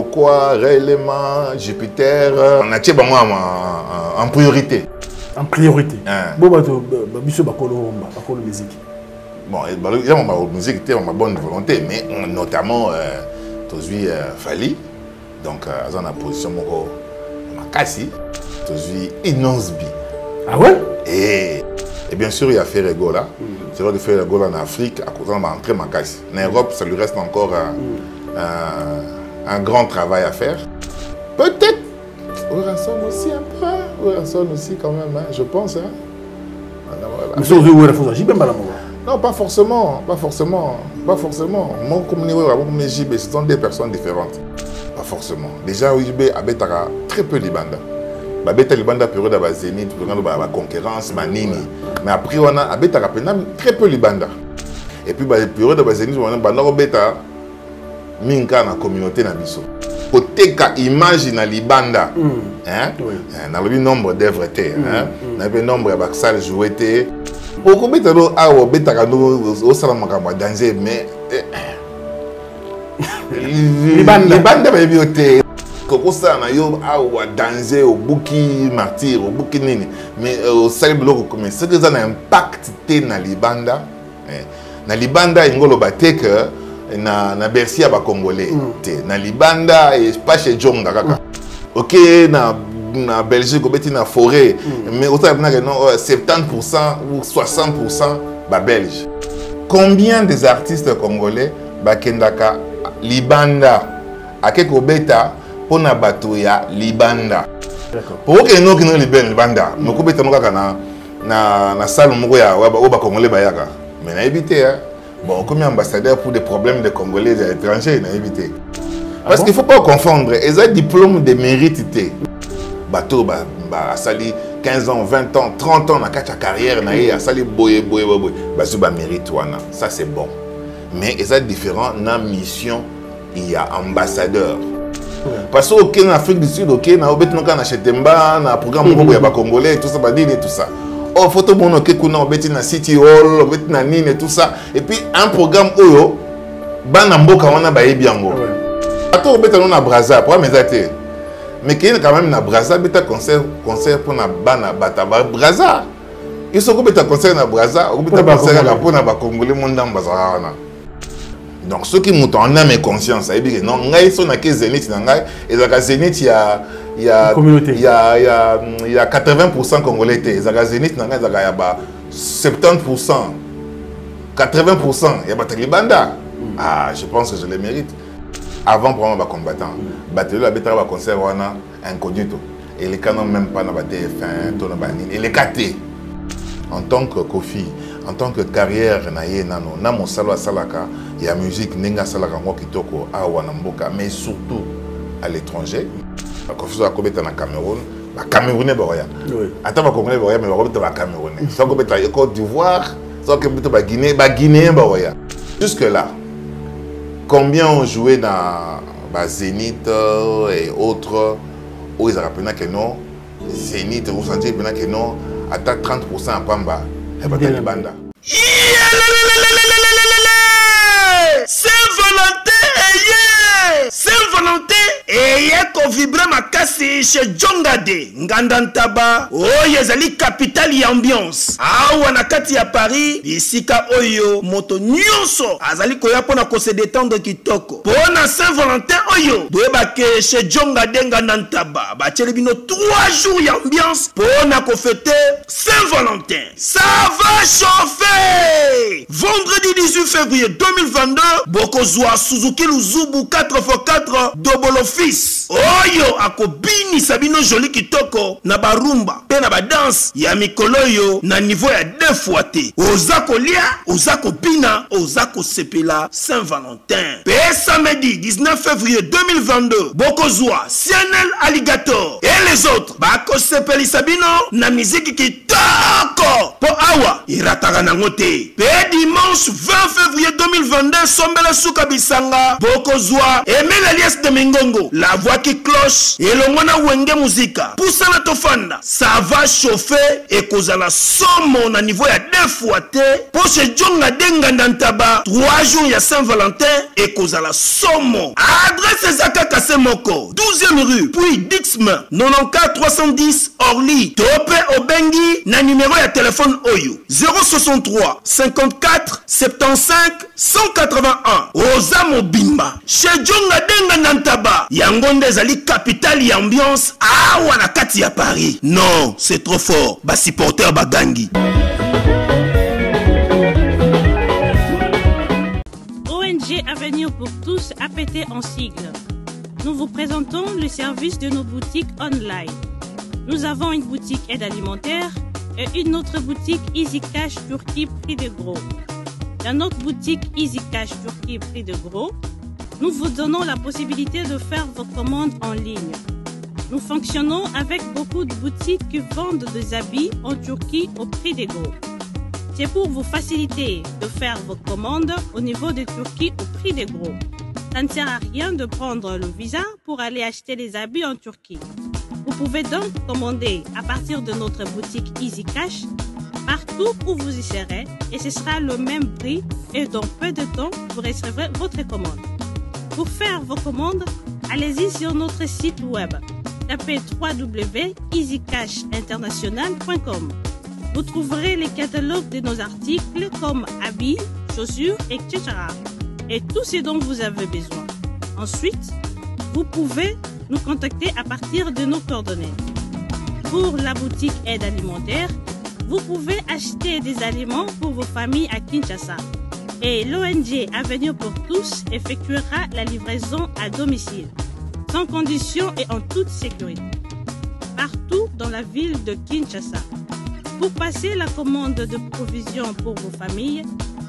Quoi, réellement, Jupiter, on a tiré en priorité. En priorité. Bon, musique. Bon, il y a ma musique, il y a ma bonne volonté, mais notamment, aujourd'hui, Fali. Donc, dans la position, ma cassi, aujourd'hui, Inosbi. Ah ouais? Et bien sûr, il y a Ferrego là. C'est vrai de Ferrego en Afrique, à cause de l'entrée ma cassi. En Europe, ça lui reste encore un grand travail à faire. Peut-être, Oranson aussi un peu, Oranson aussi quand même, hein, je pense. Hein. Non, pas forcément, pas forcément, pas forcément. Moi, comme JB, ce sont des personnes différentes. Pas forcément. Déjà, JB a très peu de bandes. Babeta libanda période de Zénith, la concurrence, manini. Mais après, on a très peu de bandes. Et puis, la période de Zénith, on a beta minka na communauté na biso. Côté ka image na libanda. Hein? Na le nombre d'œuvres té, hein? Na le nombre de salles jouées té. Beaucoup beta no awo beta ka no au salamaka ma danger mais libanda ba bioté. Koko ça na yo awa danger au buki martyr au buki nini mais au salle bloko comme c'est que ça a un impact té na libanda. Na libanda ingolo baté que na Bercy à Congolais na libanda et pas chez Djonga kaka. OK na Belgique obeti na forêt mais autant que 70% ou 60% ba belge. Combien des artistes congolais ba kendaka libanda akeko beta pona bato ya libanda. D'accord. Pour que no kino libanda moko beta moko na salle moko ya ba congolais bayaka. Mais na éviter hein. Bon, comme ambassadeur pour des problèmes de Congolais et étrangers, il a évité. Parce qu'il ne faut pas confondre. Ils ont un diplôme de mérite. Bateau, sali 15 ans, 20 ans, 30 ans, dans la carrière, sali boye. Mérite. Ça, c'est bon. Mais ils ont différents dans la mission. Il y a ambassadeur. Parce qu'en Afrique du Sud, il y a un programme de Congolais, tout ça, tout ça. Oh, photo mono ke kuna obeti na City Hall, obeti na nini tout ça. Et puis un programme oyo bana mboka wana ba yebiango. Ato obeta na Brazza, pour mes até. Mais qu'il y a quand même na Brazza beta concert pour na bana bata Brazza. Ils sont obeta concert na Brazza, obeta concert na pour na ba Congolais mondamba wana. Donc ceux qui montent en âme et conscience, ça veut dire que non, ngai so na ke Zénith na ngai, et la Zénith il y a 80% Congolais. Il y a Zénith, il y a 70%, 80%. Il y a Batalibanda. Ah, je pense que je le mérite. Avant, pour moi, combattant. Batelu a bétra concert incognito. Et les canons même pas dans la TF1, et les KT. En tant que Kofi, en tant que carrière, na mon salo à Salaka, il y a musique, Nenga Salaka, Kitoko, Awanamboka, mais surtout à l'étranger. La confusion à Kobeta na Cameroun, la Camerounais boya. Attends va Congolais boya mais Robert va Camerounais. Soit Kobeta Côte d'Ivoire, soit Kobeta va Guinée, Guinéen boya. Jusque là, combien ont joué dans Zénith et autres où ils rappellent que non, Zénith ou Santé que non, attaque 30% à Pamba et Batalibanda. Sans volonté et yako vibrer ma casse chez Djongade Ngandantaba oyo ezali capitale ya ambiance awa na kati ya Paris bisika oyo moto nyonso azali koya pona ko se détendre kitoko pona Saint-Valentin oyo doyeba ke chez Djongade Ngandantaba ba bino 3 jours ya ambiance pona ko fêter Saint-Valentin. Ça va chauffer. Vendredi 18 février 2022 bokozwa Suzuki Luzubu 4x4 double office oyo akobini sabino joli kitoko na barumba pe na badance ya mikolo yo na niveau ya 2 fois te ozako lia ozako bina ozako sepela Saint-Valentin pe samedi 19 février 2022 bokozwa Cianel Alligator et les autres bako sepeli sabino na musique kitoko po awa irataka nango te pe dimanche 20 février 2022 sombela suka bisanga bokozwa Emile Alias de Mingongo la voix Waki cloche et l'ongona wenge musica. Poussa na tofanda. Ça va chauffer et cause la somme na niveau ya 2 fois te. Poche Djonga denga ndantaba 3 jours ya Saint-Valentin et cause la somme. Adresse Zaka Kasemoko 12e rue puis Dixme 94 310 Orly. Tope Obengi na numéro ya téléphone Oyo 063 54 75 181. Oza Mobimba chez Djonga denga ndantaba yangonde zali capitale ya ambiance awa na kati ya Paris. Non, c'est trop fort. Ba supporter bagangi. ONG Avenir pour tous APT en sigle. Nous vous présentons le service de nos boutiques online. Nous avons une boutique aide alimentaire et une autre boutique Easy Cash Turquie prix de gros. Dans notre boutique Easy Cash Turquie prix de gros, nous vous donnons la possibilité de faire vos commandes en ligne. Nous fonctionnons avec beaucoup de boutiques qui vendent des habits en Turquie au prix des gros. C'est pour vous faciliter de faire vos commandes au niveau de Turquie au prix des gros. Ça ne sert à rien de prendre le visa pour aller acheter les habits en Turquie. Vous pouvez donc commander à partir de notre boutique Easy Cash partout où vous y serez et ce sera le même prix et dans peu de temps vous recevrez votre commande. Pour faire vos commandes, allez-y sur notre site web. Tapez www.easycashinternational.com. Vous trouverez les catalogues de nos articles comme habits, chaussures, etc. Et tout ce dont vous avez besoin. Ensuite, vous pouvez nous contacter à partir de nos coordonnées. Pour la boutique aide alimentaire, vous pouvez acheter des aliments pour vos familles à Kinshasa. Et l'ONG Avenir pour tous effectuera la livraison à domicile, sans condition et en toute sécurité, partout dans la ville de Kinshasa. Pour passer la commande de provisions pour vos familles,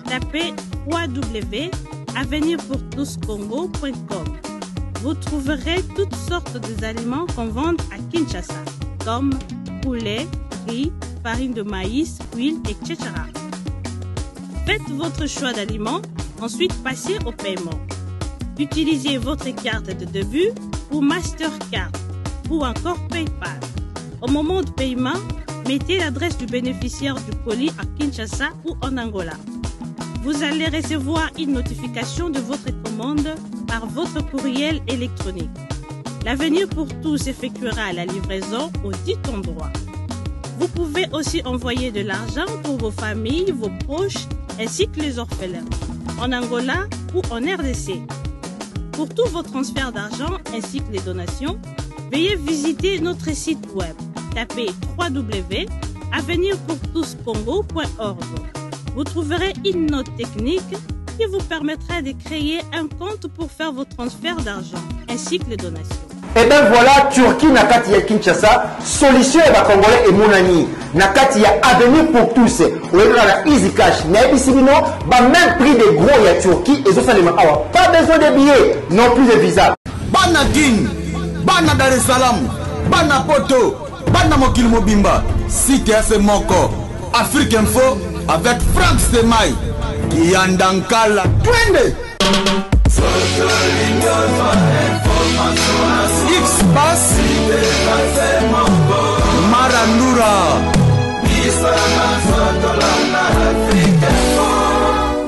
tapez www.avenirpourtouscongo.com. Vous trouverez toutes sortes d'aliments qu'on vend à Kinshasa, comme poulet, riz, farine de maïs, huile, etc. Faites votre choix d'aliments, ensuite passez au paiement. Utilisez votre carte de début ou Mastercard ou encore PayPal. Au moment de paiement, mettez l'adresse du bénéficiaire du colis à Kinshasa ou en Angola. Vous allez recevoir une notification de votre commande par votre courriel électronique. L'Avenir pour tous effectuera la livraison au dit endroit. Vous pouvez aussi envoyer de l'argent pour vos familles, vos proches, ainsi que les orphelins, en Angola ou en RDC. Pour tous vos transferts d'argent ainsi que les donations, veuillez visiter notre site web. Tapez www.avenirpourtouscongo.org. Vous trouverez une note technique qui vous permettra de créer un compte pour faire vos transferts d'argent ainsi que les donations. Et bien voilà, Turquie nakati ya Kinshasa, solution ya Congolais et Mounani. Nakati ya Avenir pour tous. Ou la Easy Cash. Naibisibino, même prix des gros ya Turquie et Zosalema Awa. Pas besoin de billets, non plus de visa. Bana Guine, Bana Dar es Salaam, Bana Poto, Bana Mokil Mobimba, Site Moko, Afrique Info avec Franck Semaï, Yandankala, Twende. X-Bass Marandura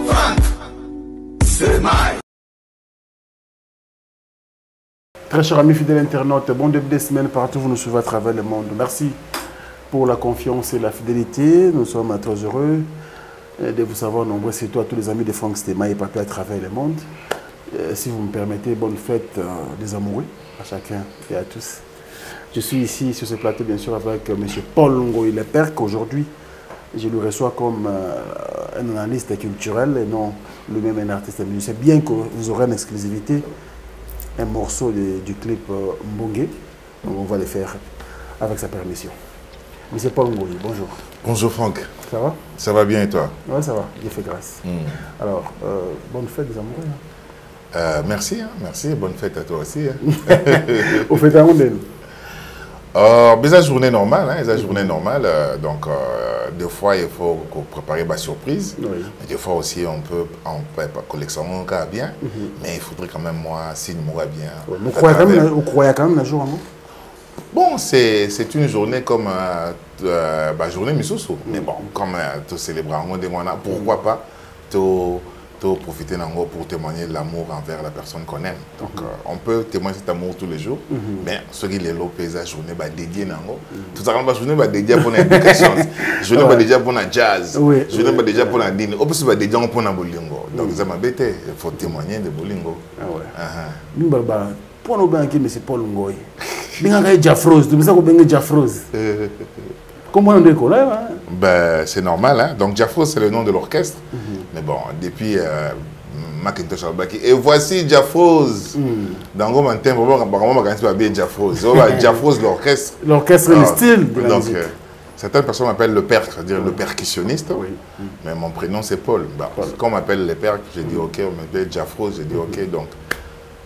Franck Semaï. Très chers amis fidèles internautes, bon début de semaine partout où vous nous suivez à travers le monde. Merci pour la confiance et la fidélité. Nous sommes très heureux de vous savoir nombreux, surtout à tous les amis de Franck Semaï partout à travers le monde. Si vous me permettez, bonne fête des amoureux à chacun et à tous. Je suis ici sur ce plateau bien sûr avec M. Paul Ngoï Leperc. Aujourd'hui, je le reçois comme un analyste culturel et non lui-même un artiste. Je sais bien que vous aurez en exclusivité un morceau du clip Mbongue. Donc on va le faire avec sa permission. M. Paul Ngoï, bonjour. Bonjour Franck. Ça va? Ça va bien et toi? Oui, ça va, Dieu fait grâce. Alors, bonne fête des amoureux. Merci, hein, merci, bonne fête à toi aussi. Hein. Au fait à Ondel. Déjà journée normale, hein, journée normale. Donc, des fois, il faut préparer ma surprise. Oui. Des fois aussi, on peut collectionner un cas bien. Mais il faudrait quand même, moi, si nous m'aurez bien. Vous croyez quand même un jour, non? Bon, c'est une journée comme journée Missoussou. Mais bon, comme tu célèbres, pourquoi pas profiter d'ango pour témoigner de l'amour envers la personne qu'on aime. Donc, on peut témoigner cet amour tous les jours, mais ce qui est l'opé, la journée dédiée d'ango. Tout ça, la journée dédiée pour l'éducation, la journée dédiée pour la jazz, la journée dédiée pour la dîner, on peut se dédier pour la bolingo. Donc, ça m'a bêté, il faut témoigner de bolingo. Ah ouais. Nous, pour nous banquer, mais c'est Paul Ngoy. Bien qu'il y ait Jafrose, tu me sais qu'on Jafrose. Comment on décolle? C'est normal, hein? Donc Jafrose, c'est le nom de l'orchestre. Mais bon, depuis Macintosh Albaki. Et voici Jafrose. Dans le moment, on va bien Jafrose. Jafrose, l'orchestre. L'orchestre, le style de la musique. Certaines personnes m'appellent le percle, c'est-à-dire le percussionniste. Oui. Mais mon prénom, c'est Paul. Quand on m'appelle le percle, j'ai dit OK. On m'appelle Jafrose, j'ai dit OK. Donc,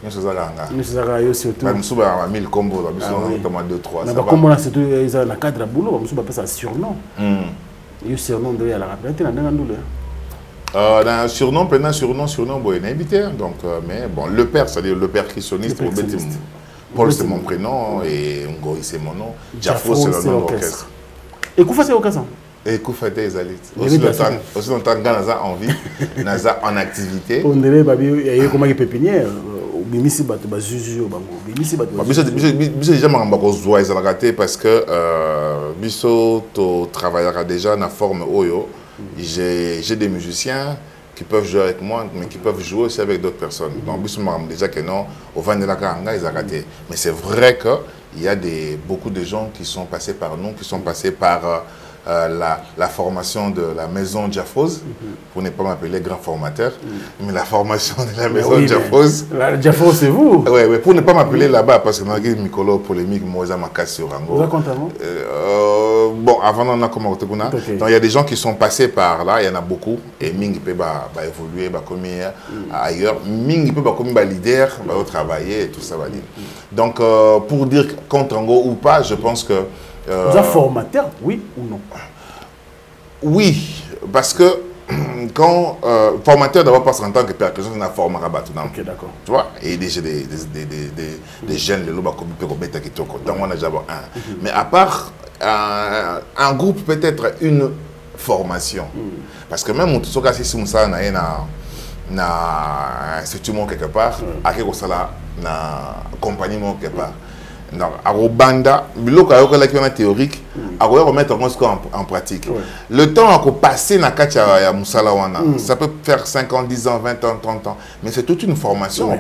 nous sommes là. Nous sommes là surtout. Nous sommes à 1000 combos. Nous sommes à 2-3. Nous sommes à surtout la cadre boulot. Nous sommes à surnom. Il surnom de la rapidité. Surnom, bon, il est invité. Donc, mais bon, le père, c'est-à-dire le percussionniste. Paul, c'est mon prénom et Ngoï, c'est mon nom. Jafro, c'est le nom de l'orchestre. Et Koufa, c'est l'occasion? Et Koufa, c'est Ezalit. Aussi longtemps que Naza en vie, Naza en activité. On dirait qu'il y a comment il pépinière. Bimisi bato bazuzu bango bimisi bato biso déjà mamba ko zoa ezalaka parce que biso to travaillera déjà na forme oyo. J'ai des musiciens qui peuvent jouer avec moi mais qui peuvent jouer aussi avec d'autres personnes. Donc biso mamba déjà que non au vandelaka anga ezalaka. Mais c'est vrai que il y a beaucoup de gens qui sont passés par nous, qui sont passés par la formation de la maison Jafrose, pour ne pas m'appeler grand formateur, mais la formation de la maison Jafrose. La Jafrose, c'est vous? Oui, mais pour ne pas m'appeler là-bas, parce que dans la Mikolo polémique, moi, j'ai ma casse sur Rango. Vous racontez avant? Bon, avant, on a commencé. Donc, il y a des gens qui sont passés par là, il y en a beaucoup, et Ming peut évoluer, comme ailleurs. Ming peut comme leader, travailler, et tout ça va dire. Donc, pour dire contre Rango ou pas, je pense que vous êtes formateur, oui ou non? Oui, parce que quand formateur d'abord parce qu'en tant que percussionniste, on a formé à battre. Ok, d'accord. Tu vois, et des jeunes, les lobes comme Pérobeta qui sont contents, on a déjà un. Mais à part un groupe, peut-être une formation. Parce que même on se casse si on a instrument quelque part, à quelque chose là, na accompagnement quelque part. Donc, à Robanda, le théorique, à remettre en pratique. Ouais. Le temps à passer dans le Moussalawana, ça peut faire 5 ans, 10 ans, 20 ans, 30 ans, mais c'est toute une formation à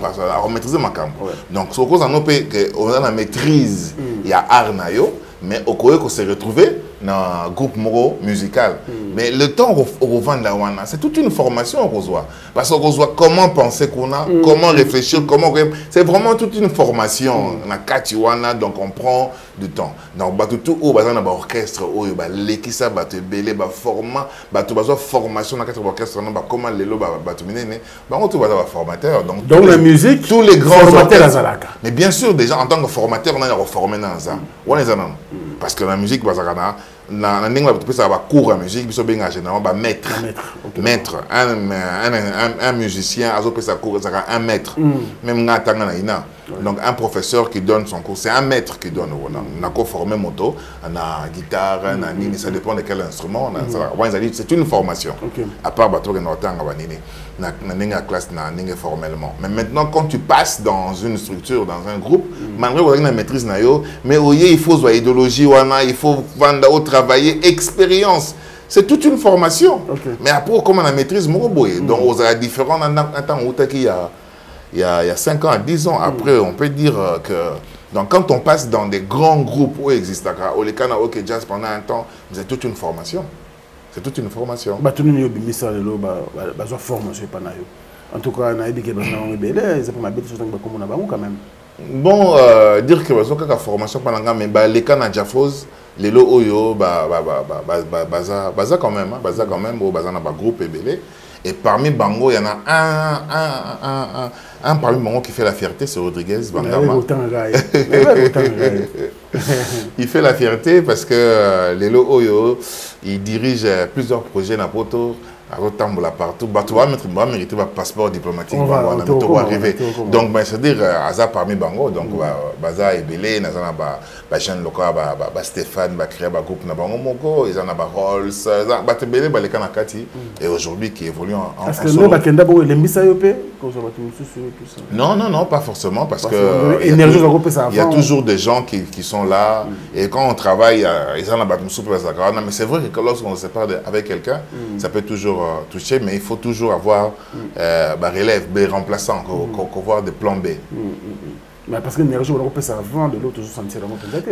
maîtriser ma cam. Donc, ce qu'on a la maîtrise, il y a Arnayo, mais au Koyo qu'on s'est retrouvé dans un groupe musical. Mais le temps au revend la Wana, c'est toute une formation qu'on voit. Parce qu'on voit comment penser qu'on a, comment réfléchir, comment. C'est vraiment toute une formation. On a Katiwana, donc on prend du temps. Donc, tout au bazar dans l'orchestre, l'équipe ça va te belé, va format, va te baser formation dans l'orchestre, comment les lots va te mener. On trouve un formateur. Donc la musique, tous les grands formateurs. Mais bien sûr, déjà en tant que formateur, on a reformé dans ça. Parce que la musique, ça va cours à musique, maître, un musicien, un maître, même donc un professeur qui donne son cours, c'est un maître qui donne. On a formé moto, on a guitare, ça dépend de quel instrument. C'est une formation. À part classe formellement. Mais maintenant, quand tu passes dans une structure, dans un groupe, malgré que tu maîtrise, mais il faut une idéologie, il faut travailler, expérience. C'est toute une formation. Mais après, comme on a maîtrise, donc on a différents temps il y a 5 ans à 10 ans. Après, on peut dire que donc, quand on passe dans des grands groupes où il existe, au Lekana, au Jazz pendant un temps, c'est toute une formation. C'est toute une formation. En tout cas, quand même. Bon, dire que la formation pendant mais les cas Jafrose, les lots oyo baza quand même, baza quand même au baza dans groupe et belé. Et parmi Bango, il y en a un parmi Bango qui fait la fierté, c'est Rodriguez Bandama. Il fait la fierté parce que Lelo Oyo, il dirige plusieurs projets dans Poto. Partout, tu vas mériter un passeport diplomatique. Donc, c'est-à-dire, Aza parmi Bango, donc, Baza et Belé, Nazana, Jean Loka, Stéphane, créé un groupe na Bango Moko, ils en ont Rolls, Belé, Balekanakati, et aujourd'hui qui évolue en solo. Est-ce que nous, Bakenda, il aime non, non, non, pas forcément, parce que il y a toujours des gens qui sont là, et quand on travaille, ils en ont mais c'est vrai que lorsqu'on se sépare avec quelqu'un, ça peut toujours toucher, mais il faut toujours avoir relève, des remplaçants, voir des plans B. Mais parce que l'énergie, on peut ça avant de l'autre, toujours sentir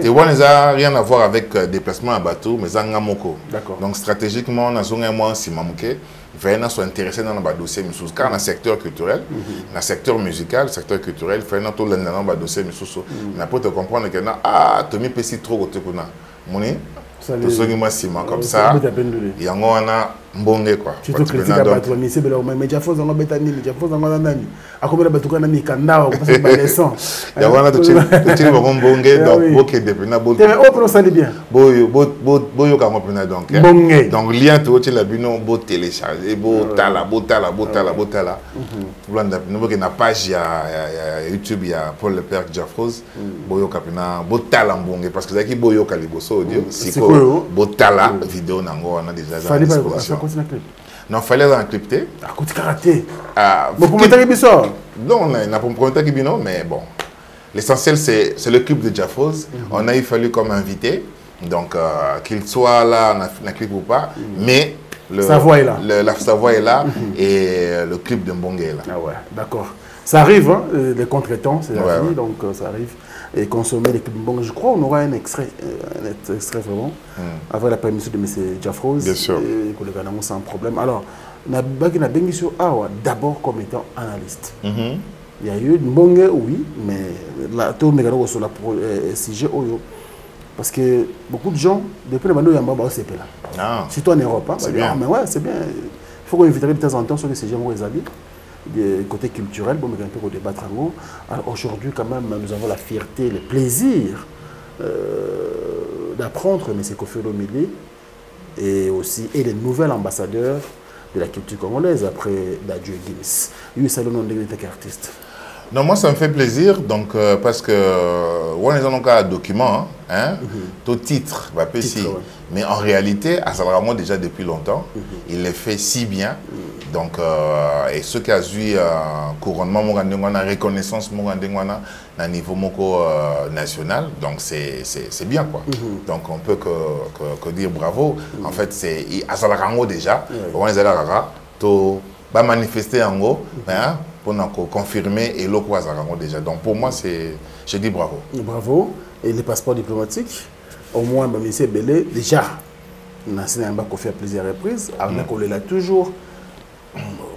et on n'a rien à voir avec déplacement à bateau, mais ça moko. D'accord. Donc stratégiquement, on a un mois si mamouké, il faut intéressé dans le dossier, mais car dans le secteur culturel, dans le secteur musical, le secteur culturel, il faut tout le dossier, mais on peut te comprendre que tu mis petit trop côté qu'on a. Moni, comme ça, il y a un mbonge quoi. Tu te critiques à battre, mais c'est bien, mais Jafos en Betani, mais Jafos en Nani. À combien de bateaux on a mis Kanda, parce que c'est leçon. Il y a un autre type de mbonge, donc beaucoup de pena. Mais au pro ça dit bien. Boyo comme pena donc. Donc lien tout tu l'as vu non beau télécharger, beau tala. Pour l'anda, nous que na page ya YouTube il y a Paul le père Jafos, boyo kapena, beau tala mbonge parce que zaki boyo kaliboso audio, siko beau tala vidéo nango on a déjà. Non, il fallait encrypter. Non, on n'a pas commenté qui non, mais bon. L'essentiel, c'est le clip de Jafos. On a fallu comme invité. Donc, qu'il soit là, on a clip ou pas. Mais sa voix est là. Sa voix est là et le clip de Mbongue est là. Ah ouais, d'accord. Ça arrive, hein, les contretemps, c'est la vie, donc ça arrive. Et consommer les clips Mbongue. Je crois qu'on aura un extrait vraiment, avec la permission de M. Jafros. Bien sûr. Et que le Ghana sans problème. Alors, on a bien sur Awa, d'abord comme étant analyste. Il y a eu Mbongue, oui, mais là, tout le monde sur la CG Oyo. Parce que beaucoup de gens, depuis le moment où il y a un baba, c'est là. Surtout en Europe. Hein, c'est bien. Mais ouais, c'est bien. Il faut qu'on évite de temps en temps sur les CG où ils habitent. Du côté culturel, bon, mais un peu débattre en haut. Alors aujourd'hui, quand même, nous avons la fierté, le plaisir d'apprendre M. Kofi Olomide et aussi les nouvel ambassadeur de la culture congolaise après Dadju Guinness. Lui, c'est le nom de l'artiste. Non, moi, ça me fait plaisir, donc, parce que on est dans un document, hein, tout titre, bah, mais en réalité, à Salaramo, déjà depuis longtemps, il le fait si bien. Donc, et ceux qui ont eu couronnement, reconnaissance à niveau national, donc c'est bien quoi. Donc on peut que dire bravo. En fait, c'est à Salaramo déjà, on est là, va manifester en haut, hein, pour confirmer et l'eau déjà. Donc pour moi, je dis bravo. Bravo. Et les passeports diplomatiques, au moins, M. Belé, déjà, on a fait à plusieurs reprises, on l'a toujours.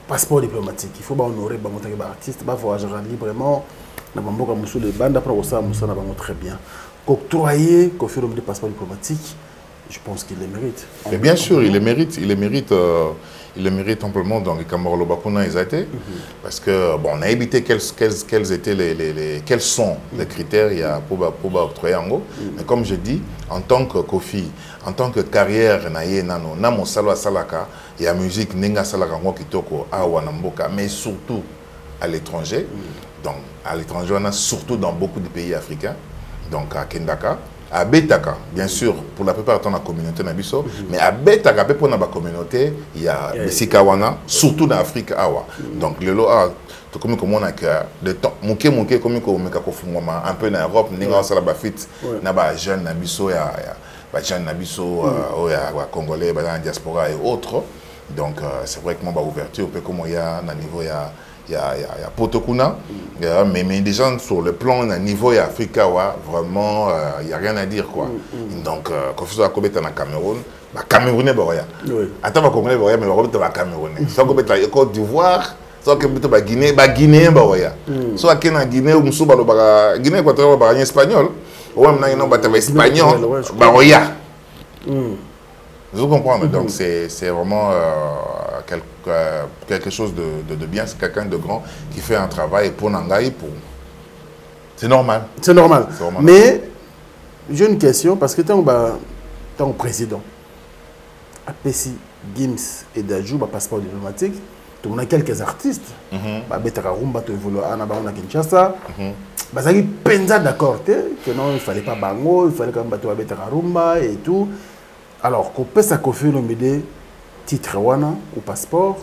Passeport diplomatique, il faut honorer les artistes, voyager librement. Les bandes après ça, très bien. Octroyer des passeports diplomatiques, je pense qu'il les mérite. Et bien sûr, il les mérite. Il le mérite amplement dans les Cameroun Bakuna ils étaient parce que bon on a évité quels étaient quels sont les critères il y a pour octroyer en gros mais comme je dis en tant que Kofi en tant que carrière naie nano na mon salwa salaka il y a musique nenga salaka ngo kitoko awa na mboka mais surtout à l'étranger donc à l'étranger on a surtout dans beaucoup de pays africains donc à Kendaka à Betaka, bien sûr, pour la plupart de la communauté Nabiso, mais à Betaka, pour la communauté, il y a Besikawana, surtout dans l'Afrique. Donc, le lot, comme on a de temps, un peu en Europe, on a des jeunes Nabiso, Congolais, diaspora et autres. Donc, c'est vrai que mon ouverture, comme il y a un niveau, il y a Potokuna, mais des gens sur le plan d'un niveau africain, vraiment, il n'y a rien à dire. Quoi. Donc, quand vous avez un Cameroun, les Camerounais, attends, les Congolais, mais les Camerounais. Soit vous avez Côte d'Ivoire, soit vous avez Guinée, les Guinéens, soit vous avez Guinée, ou Guinée équatoriale, espagnol, ou vous avez espagnol, Vous comprenez? Donc c'est vraiment quelque chose de bien. C'est quelqu'un de grand qui fait un travail pour Nangaï. C'est normal. C'est normal. Mais j'ai une question parce que tant que président, APC, Gims et Dadju, passeport diplomatique, on a quelques artistes. Betara Rumba, tu évolues à Kinshasa. Bazali penza d'accord que non, il ne fallait pas Bango, il fallait quand même Betara Rumba et tout. Alors, qu'on peut s'accoffrer le médé titre wana ou passeport,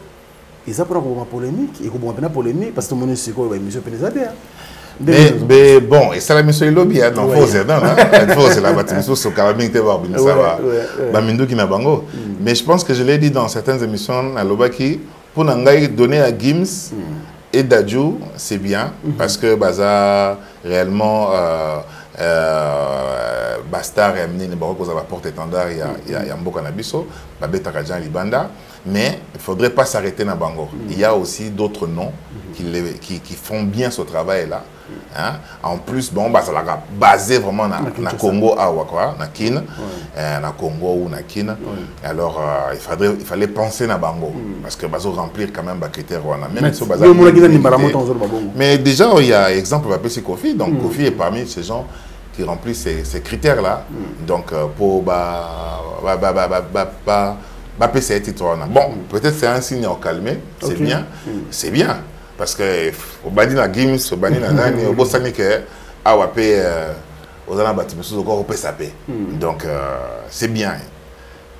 ils apprennent une polémique, ils comprennent une polémique parce que mon musico va émission pénalisée. Mais bon, et ça la mission lobby dans faux non c'est la bâtiment sur carabine te va ça va bamindu qui na bango. Mais je pense que je l'ai dit dans certaines émissions à Lobaki pour Nangaï donner à Gims et Dadju, c'est bien parce que baza réellement Bastard et Amine Baroko à la porte étendard il y a Mboka Nabiso, Babeta Rajan Libanda, mais il ne faudrait pas s'arrêter dans Bango. Il y a aussi d'autres noms qui font bien ce travail-là. Hein? En plus, bon, ça l'a basé vraiment dans Congo, dans Kin, dans Congo ou dans Kin. Alors, il fallait penser dans Bango, parce que bazo remplir quand même les critères. Mais déjà, il y a exemple de Kofi, donc Kofi est parmi ces gens qui remplissent ces critères-là. Donc, pour bon, peut-être c'est un signe au calme, c'est bien, c'est bien. Parce que au bani na Gims, au bani na nani, au bosani que awapé aux ana batimusu encore au pesapé. Donc c'est bien.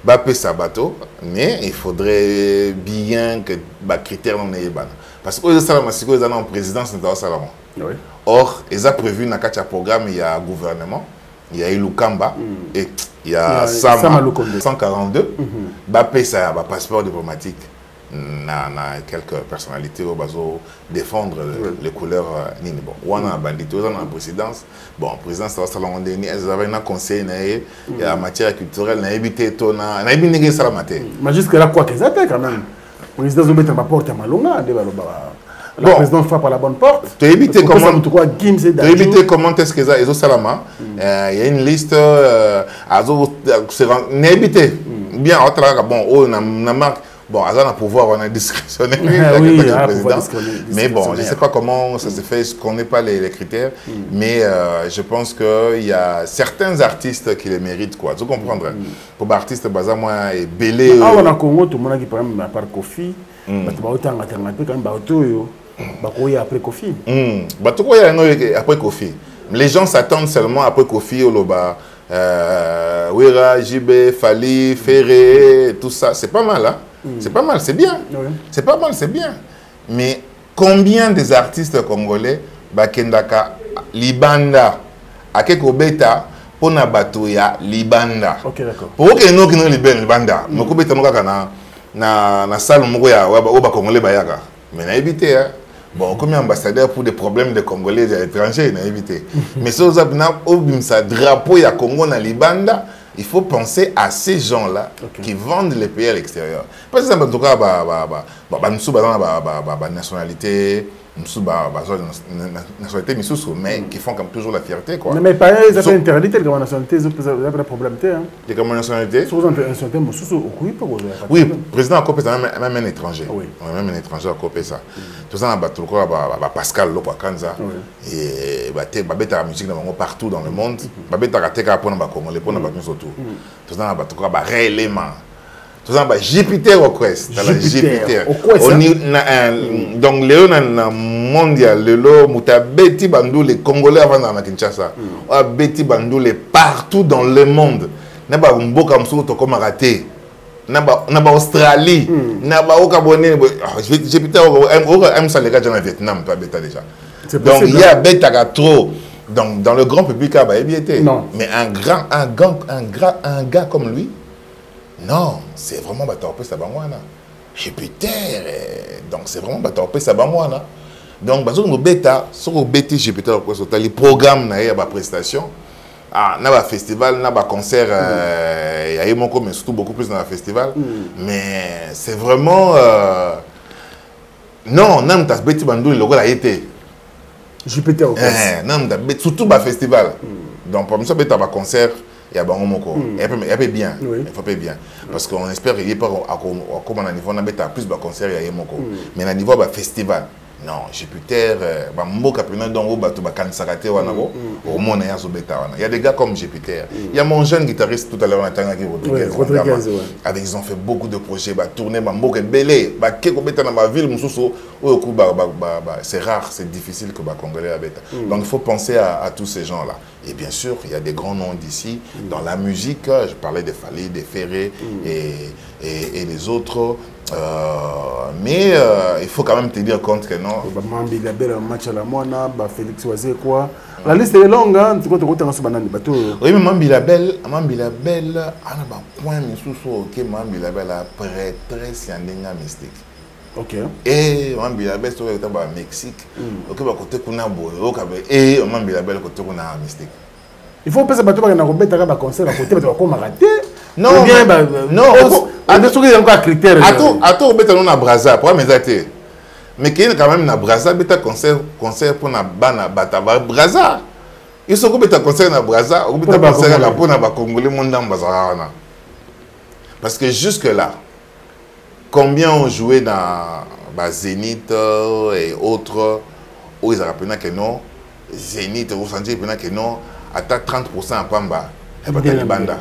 Bapé sa bateau, mais il faudrait bien que les critères non aient ban. Parce que ça la masiko ils en présidence dans salon. Or, ils ont prévu dans le programme il y a gouvernement, il y a Ilukamba et il y a Sama 142. Bapé ça passeport diplomatique. Quelques personnalités au bazo défendre les couleurs nini bon on a bandit on a présidence bon présidence ça salon dernier elles avaient un conseil il y a matière culturelle n'a évité ton n'a évité ça la matière mais jusque là quoi qu'ils appellent quand même président zo mettre ma porte à malonga de la présidence frappe à la bonne porte tu éviter comment est-ce que ça ils ont salama il y a une liste azo n'a évité bien autre bon on a marque. Bon, à un pouvoir, on a discrétionné mais bon, je ne sais pas comment ça se fait, je ne connais pas les critères, mais je pense qu'il y a certains artistes qui les méritent, quoi. Tu comprends? Pour l'artiste, moi, est belé. Ah, on a Congo, tout le monde qui parle à part Kofi, après Kofi. Après Kofi. Les gens s'attendent seulement après Kofi, Oloba. Wera, JB, Fali, Ferré, tout ça, c'est pas mal, hein? C'est pas mal, c'est bien. C'est pas mal, c'est bien. Mais combien des artistes congolais, Bakendaka, Libanda, Akeko Beta, Pona Batoya, Libanda. Ok, d'accord. Pour que nous qui nous Libanda, nous Beta nous na salle Mogoya, Oba Congolais Bayaka. Mais n'a évité, hein? Bon, comme ambassadeur pour des problèmes de Congolais à l'étranger, il a évité. Mais si vous avez un drapeau à Congo na Libanda, il faut penser à ces gens-là qui vendent les pays à l'extérieur. Par exemple, en tout cas, nationalité, nationalité, mais qui font comme toujours la fierté. Quoi. Mais pas ils avaient interdit comme nationalité, ils avaient un problème. Et comme nationalité oui, le président a coupé ça, même un étranger. Oui. Même un étranger a coupé ça. Tout ça, Pascal Lopakanza, et la musique partout dans le monde. Tout ça, réellement. Tout ça, Jupiter au Quest. Jupiter. Donc, Léon mondial, le Mutabeti Bandou, les Congolais avant dans la Kinshasa. Beti Bandou, les partout dans le monde. Naba Mboka Msouto comme raté. Naba Australie. Naba Okabone. Jupiter aime ça les gars dans le Vietnam, toi Beta déjà. Donc, il y a Beta trop. Donc, dans le grand public, non. Mais un gars comme lui, non, c'est vraiment Batorpe Sabangwana. Jupiter, donc c'est vraiment Batorpe Sabangwana. Donc, sur le bêta, sur le bêta Jupiter, les programmes, il y a des prestations. Ah, il y a un festival, il y a un concert, il y a mais surtout beaucoup plus dans le festival. Mais c'est vraiment. Non, non, tu as bêta Bandou, le logo a été. Jupiter, non, surtout le festival. Donc, pour moi, il y a un concert. il y a bon moko il y a bien Oui. il faut pas bien parce qu'on espère qu'il y ait pas comme à niveau on a plus de concert il y a moko mais à niveau festival non Jupiter ba mboka pena donc bato ba kansakate wana ko au monde ya zobeta wana il y a des gars comme Jupiter il y a mon jeune guitariste tout à l'heure Natanga qui Rodriguez avec ils ont fait beaucoup de projets ba tourner ba mboka belé ba ke ko beta na ma ville mususu o ku ba c'est rare c'est difficile que ba congolais beta donc il faut penser à tous ces gens là et bien sûr il y a des grands noms d'ici dans la musique je parlais de Fally de Ferré et les autres mais il faut quand même tenir compte que non. Mambi la belle match à la moana, Félix Oazé quoi. La liste est longue, hein. Tu comptes compter en ce banane bateau. Oui, mais Mambi la belle, on a un point mais sous que Mambi la belle après très siandinga mystique. Ok. Et Mambi la belle sur le Mexique. Ok, bah côté qu'on a beau, et Mambi la belle côté qu'on a mystique. Il faut penser bateau parce qu'on a Robert à concert à côté, bateau comme raté. Non, bien, non. À deux il y a encore un critère. À tout, bêta non à Brazza, pour mes athées. Mais qu'il y a quand même na Brazza, bêta concert pour na bana bata Brazza. Ils sont bêta concert na Brazza, ou bêta concert na pour na Congolais monde en Brazza. Parce que jusque là, combien ont joué dans Zénith et autres, où ils rappellent que non, Zénith, vous sentez que non, à 30% à Pamba, et pas de banda.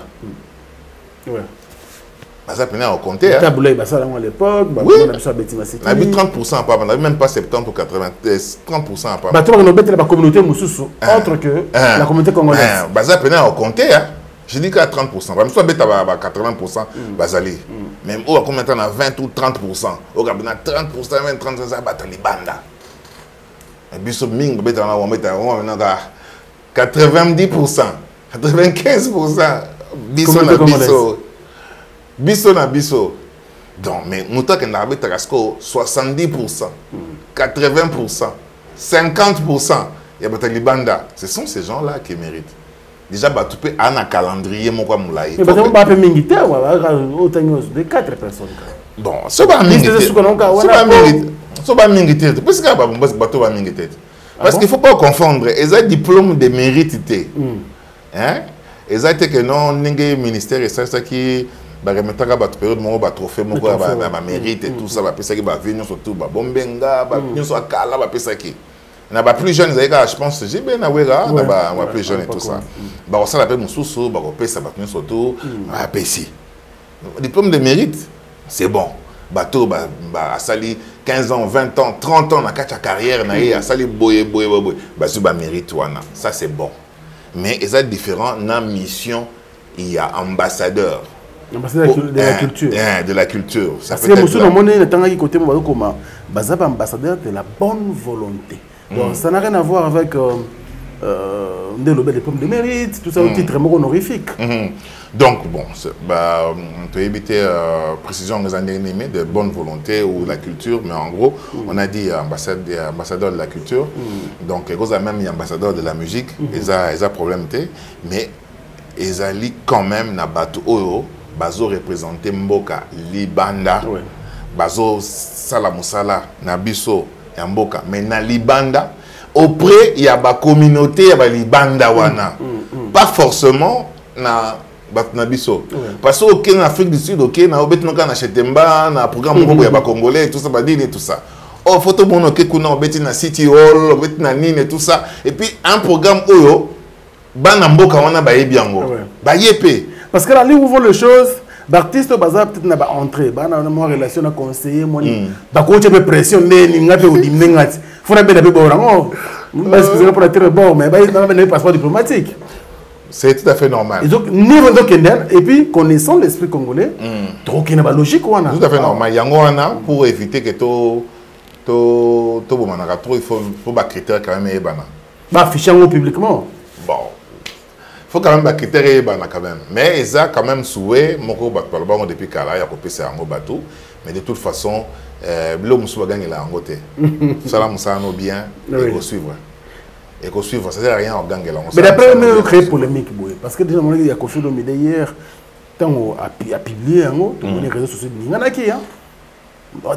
Ouais. Ça peut être compté. À l'époque, oui. On a vu 30% à part, on n'avait même pas 70 ou 80, 30% à part. On a la communauté autre que la communauté congolaise. Ça peut être compté. Je dis qu'à 30%. Par exemple, si on a 80%, Bazali. Même où combien de temps on a 20 ou 30%. On a 30%, 30%, ça va être les bandas. Et puis, on a 90%, 95%. Biso na biso. Donc, mais nous avons 70%, 80%, 50%. Il y a des banda. Ce sont ces gens-là qui méritent. Déjà, tu peux avoir un calendrier. Mais tu peux pas faire militaire. De 4 personnes. Bon, ce n'est pas militaire. Ce n'est pas militaire. Parce qu'il ne faut pas confondre. Ils ont un diplôme de mérite. Hein? Ils ont été que non, le ministère, c'est ça qui. Bah remettre à battre période mon trophée mon quoi bah mérite et tout ça bah ça qui va venir surtout bah bombenga bah venir sur kala bah ça qui na bah plus jeune je pense j'ai bien awera bah plus jeune et tout ça bah on ça l'appelle mususu bah on paye ça bah venir surtout bah PC diplôme de mérite c'est bon bateau bah sali 15 ans 20 ans 30 ans na quatre carrière na a sali boye bah sur bah mérite wana ça c'est bon mais ils sont différents dans mission il y a ambassadeur de la culture. De la culture. Ça peut être ambassadeur de la bonne volonté. Donc ça n'a rien à voir avec des pommes de mérite, tout ça, un titre honorifique. Donc, bon, on peut éviter précision de bonne volonté ou la culture, mais en gros, on a dit ambassadeur de la culture, donc ils ont même ambassadeur de la musique, ils ont problème, mais ils ont quand même na bateau bazo représenté Mboka Libanda bazo sala musala na biso ya Mboka mais na Libanda auprès il y a ba communauté ya ba Libanda wana pas forcément na na biso parce que au Afrique du Sud ok na obetino kana chetemba na programme moko ya ba congolais tout ça ba dine tout ça oh photo bono ke kuna obeti na City Hall obeti na nine tout ça et puis un programme oyo bana Mboka wana ba yebiango ba yepe. Parce que là, où vont les choses, l'artiste bazar peut-être n'a pas entré, bah na moi relation à conseiller, moi bah quand tu peux pression, n'inga peut ou dimnengat, faut na bien bon rango, excusez-moi pour la très bon, mais bah il n'a pas passeport diplomatique. C'est tout à fait normal. Et donc niveau de Kenya et puis connaissant l'esprit congolais, donc il n'a pas logique ou tout à fait normal. Yango wana pour éviter que to bomanaka trop il faut ba critère quand même et bana. Bah afficher en publiquement. Bon. Il faut quand même critères quand même. Mais ils ont quand même souhaité, depuis Kala, il y a copié ça en bateau. Mais de toute façon, l'homme soit gagné là en côté. Ça là, bien, il faut suivre. Il faut suivre, ça ne sert à rien en gang là. Mais d'après, on a créé polémique. Parce que déjà, il y a Kofi Lomide hier, tant à publier, tout les réseaux sociaux, il y en a qui, hein. Ils ont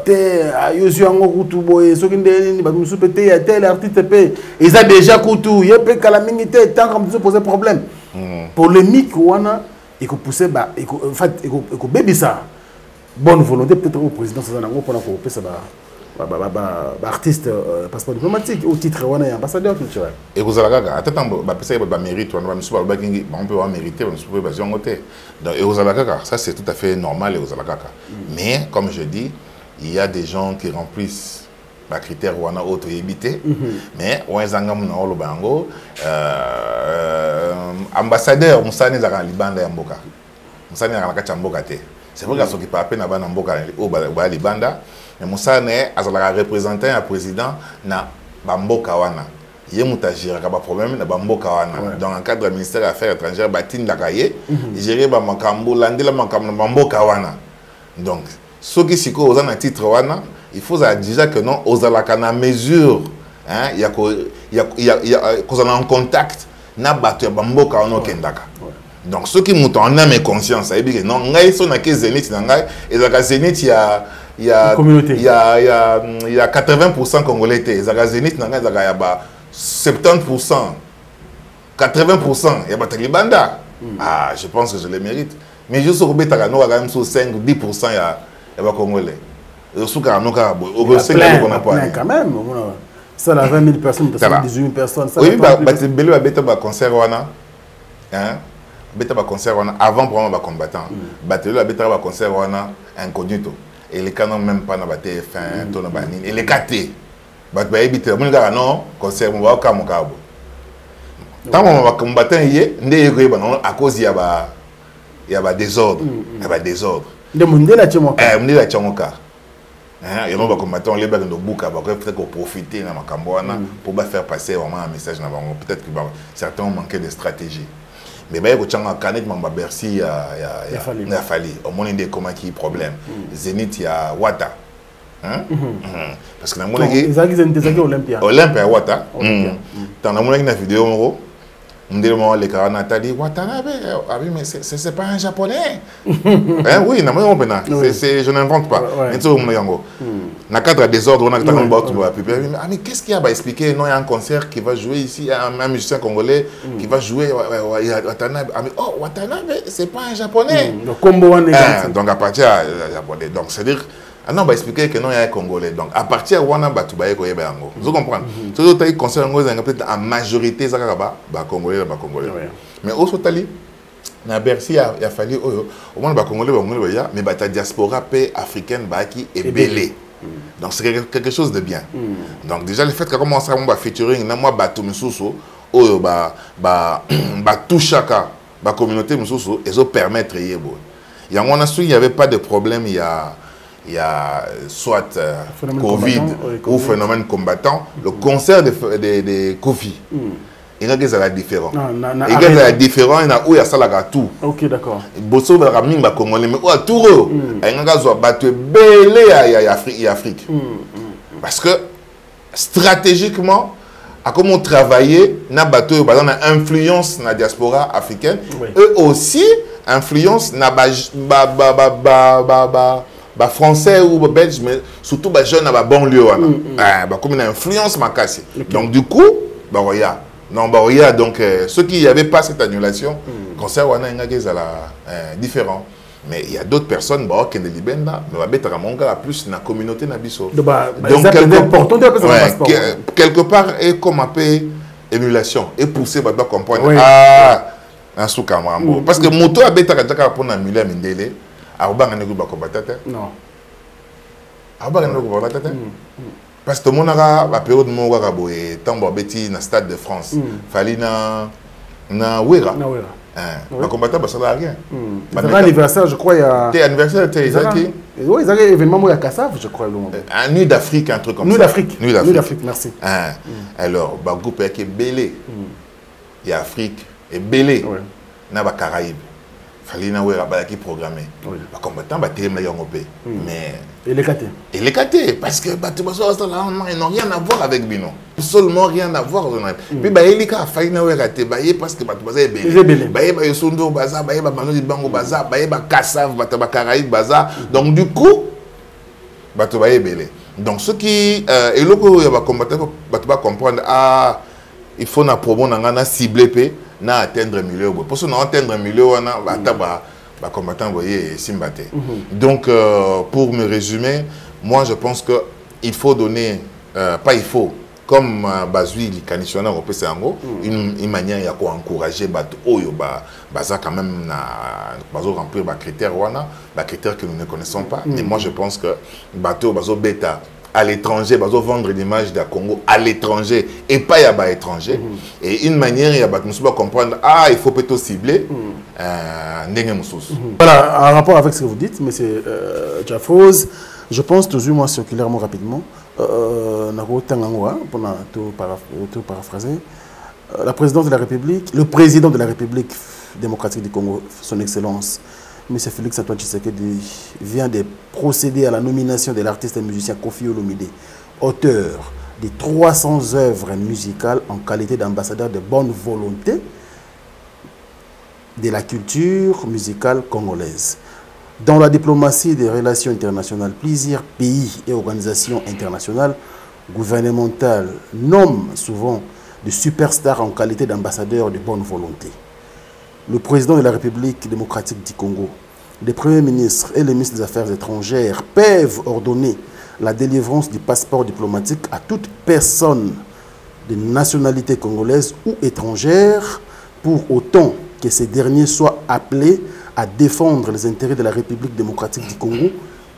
déjà coutu, il y a pas de calamité, tant qu'on se pose problème. polémique wana et que pousser bah en fait et que baby ça bonne volonté peut-être au président ça n'a pas pour ça artiste passeport diplomatique au titre wana ambassadeur culturel et vous allez gaga attends ba pesa ba mérite on va monsieur ba kingi on peut mériter on peut ba jongote donc et vous allez gaga ça c'est tout à fait normal et vous allez gaga mais comme je dis il y a des gens qui remplissent les critères wana auto éviter mais on ezanga mona olo bango ambassadeur musani za libanda ya mboka musani na kati ya mboka te c'est vrai que ce qui pas peine na bana mboka au ba libanda mais musani azala représenter un président na bamboka wana ye mutajira ka ba problème na bamboka wana dans un cadre ministère des affaires étrangères batinda kaye gérer ba makambo landela makambo na bamboka wana donc ce qui siko aux un titre wana il faut déjà que non aux alakana mesure hein il y a en contact na bato ya bamboka wana kendaka donc ceux qui montent en âme et conscience ça veut dire que non ngai so na ke Zénith na ngai et la Zénith il y a 80% congolais té za Zénith na ngai za ya ba 70% 80% ya ba Talibanda ah je pense que je le mérite mais je suis robé ta no quand même sur 5 10% ya ba congolais au cas on a quand même ça la 20 000 personnes 18 000 personnes ça oui bah c'est belé beta ba concert wana hein beta ba concert wana avant vraiment ba combattant batelu beta ba concert wana incognito et les canons même pas na ba TF1 to na ba nini et les KT ba ba ebita mun ga non concert mo ba ka mo ka bo tant on va combattant yé ndé yé ba non à cause il y a ba désordre il y a ba désordre de monde la tchomoka monde la tchomoka hein et on va combattre les bagues de bouka va peut-être profiter na makambo wana pour faire passer vraiment un message na bango peut-être que certains ont manqué de stratégie mais ba ko tchanga kanet mamba Bercy ya fali au monde des comment qui problème Zénith ya Wata hein parce que na mona ki ezaki Olympia Wata dans na mona ki na vidéo moko Ndémo les carans Nathalie Watanabe ah oui mais c'est pas un japonais hein oui na moi on c'est je n'invente pas nto mo yango na cadre désordre on a tant about ah mais qu'est-ce qu'il y a à expliquer non il y a un concert qui va jouer ici un musicien congolais qui va jouer Watanabe ah mais oh Watanabe c'est pas un japonais le combo donc à partir japonais donc c'est dire ah non, bah expliquer que non, il y a un Congolais. Donc, à partir de Wana, bah, tu vas y aller. Vous comprenez? Ce que tu concerne peut-être en majorité, ça va, bah, Congolais, bah, Congolais. Mais au Sotali, na Bercy, il a fallu, au moins, bah, Congolais, mais bah, ta diaspora paix africaine, bah, qui est belée. Donc, c'est quelque chose de bien. Donc, déjà, le fait que commence à faire featuring, moi, bah, tout me sous-sous, tout chacun, bah, communauté me sous-sous, et ça permettre, il y a un il n'y avait pas de problème, il y a soit Covid ou phénomène combattant, le concert de Kofi. Il y a des différents. Il y a des différents, il y a où il y a ça là tout. OK, d'accord. Bosso va ramener ba congolais mais à tout eux. Il y a des gens battu belé à Afrique. Parce que stratégiquement à comment travailler na bateau par exemple influence na diaspora africaine eux aussi influence na ba français ou belge mais surtout ba jeune à banlieue ba comme une influence ma casse donc du coup ba roya non ba roya donc ceux qui n'avaient pas cette annulation concert wana ngakeza la différent mais il y a d'autres personnes bah qui ne libèrent là mais va mettre à mon gars plus na communauté na biso donc quelque part et comme un peu émulation et pousser ba comprendre un sous camambo parce que moto a beta ka pour na mule mindele Arubanga ne kuba combatata non Arubanga ne kuba combatata parce que mon ara la période mo ga boye tambo beti na stade de France fali na Wera la combattant ba ça rien anniversaire je crois il y a anniversaire t'es Isaki oui ils avaient événement moi à Kassav je crois un nuit d'Afrique un truc comme ça nuit d'Afrique merci alors ba groupe qui est belé il y a Afrique et belé na ba Caraïbes Falina Wera qui programmé. Les combattants mais et les KT parce que ils n'ont rien à voir avec Bino. Seulement rien à voir. Puis Elika Falina Wera parce que Batoubaza est belé. Baye Sondo Baza, Baye Manu Bango Baza, Baye Kassav, Bataba Caraïbes Baza. Donc du coup, Batouba est belé. Donc ceux qui et le coup va combattre, Batouba comprendre il faut na promo na ciblé pe na atteindre milieu pour ça na atteindre milieu wana ba combattant voyez Simbate. Donc pour me résumer, moi je pense que il faut donner pas il faut comme Bazui Likanishona au PCANGO, une manière il y a quoi encourager bato oyo baza quand même na bazo remplir ba critères wana, ba critères que nous ne connaissons pas. Et moi je pense que bato bazo beta à l'étranger, bazo vendre l'image du Congo à l'étranger et pas y a ba étranger. Et une manière il y a bato nous comprendre il faut plutôt cibler ndenge mususu. Voilà, en rapport avec ce que vous dites, monsieur Jafroz, je pense toujours moi circulairement rapidement. Pour tout paraphraser, la présidence de la République, le président de la République démocratique du Congo, son Excellence, M. Félix Antoine Tshisekedi, vient de procéder à la nomination de l'artiste et musicien Koffi Olomide, auteur de 300 œuvres musicales en qualité d'ambassadeur de bonne volonté de la culture musicale congolaise. Dans la diplomatie des relations internationales, plusieurs pays et organisations internationales gouvernementales nomment souvent des superstars en qualité d'ambassadeurs de bonne volonté. Le président de la République démocratique du Congo, les premiers ministres et les ministres des Affaires étrangères peuvent ordonner la délivrance du passeport diplomatique à toute personne de nationalité congolaise ou étrangère pour autant que ces derniers soient appelés à défendre les intérêts de la République démocratique du Congo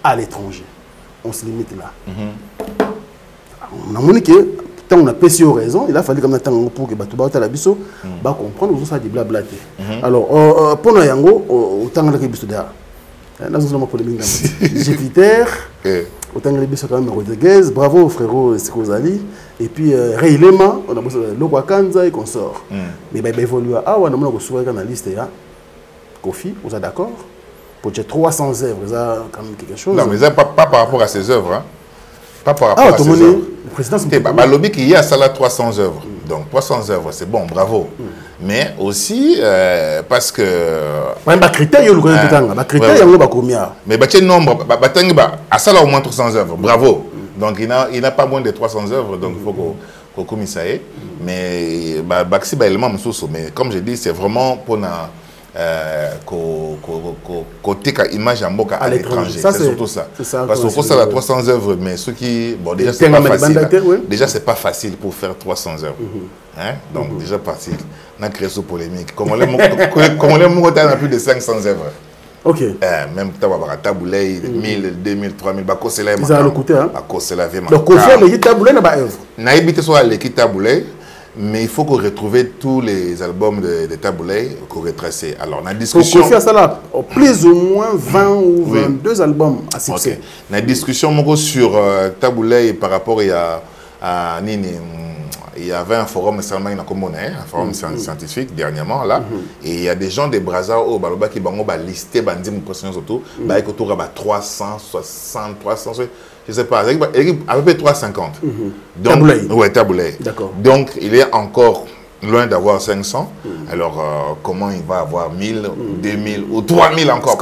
à l'étranger. On se limite là. On a montré que tant on a péché aux raisons, il a fallu comme temps pour que Batouba la biso va comprendre que ça dit blabla. Alors pour nous yango autant que biso derrière. Là nous avons polémique. Jupiter, autant que biso quand même Rodriguez, bravo frérot Sikozali et puis Reilema, on a bossé le Wakanza et consort. Mais bah évolue on a mon souvent dans la liste là. Koffi, vous êtes d'accord? Pour dire 300 œuvres, ça quand même quelque chose. Non, mais ça pas par rapport à ces œuvres. Hein. Pas par rapport à ces œuvres. Le président, c'est le lobby qui y a ça là 300 œuvres. Donc 300 œuvres, c'est bon, bravo. Mais aussi parce que. Ouais, bah critère, il y a le critère, bah critère, il y a combien? Mais bah nombre, à ça là au moins 300 œuvres, bravo. Donc il n'a pas moins de 300 œuvres, donc il faut qu'on commise ça. Mais bah si bah élément mais comme je dis, c'est vraiment pour na côté image en boca à l'étranger, c'est surtout ça. Parce que ça a 300 œuvres, mais ceux qui bon déjà c'est pas facile. Déjà c'est pas facile pour faire 300 œuvres. Hein? Donc déjà facile. On a créé ce polémique. Comme on les mots on plus de 500 œuvres. Ok. Même ta taboulé 1000, 2000, 3000 bako c'est là. Ça a le coûté hein. Bako c'est là vraiment. Donc Koffi les taboulé na ba œuvre. Na habité soit l'équipe taboulé. Mais il faut qu'on retrouve tous les albums de Taboulé qu'on retrace. Alors, on a discussion. Koffi a ça là, plus ou moins 20 ou 22 albums à succès. Okay. On a discussion sur Taboulé par rapport à Nini. Il y avait un forum un forum scientifique dernièrement là. Et il y a des gens de Brazza au Baloba qui ont listé bandim questions autour. Bah autour à 360, 300. Je sais pas, à peu près 350. Taboulé. Ouais, Taboulé. D'accord. Donc, il est encore loin d'avoir 500. Alors, comment il va avoir 1000, 2000 ou 3000 encore?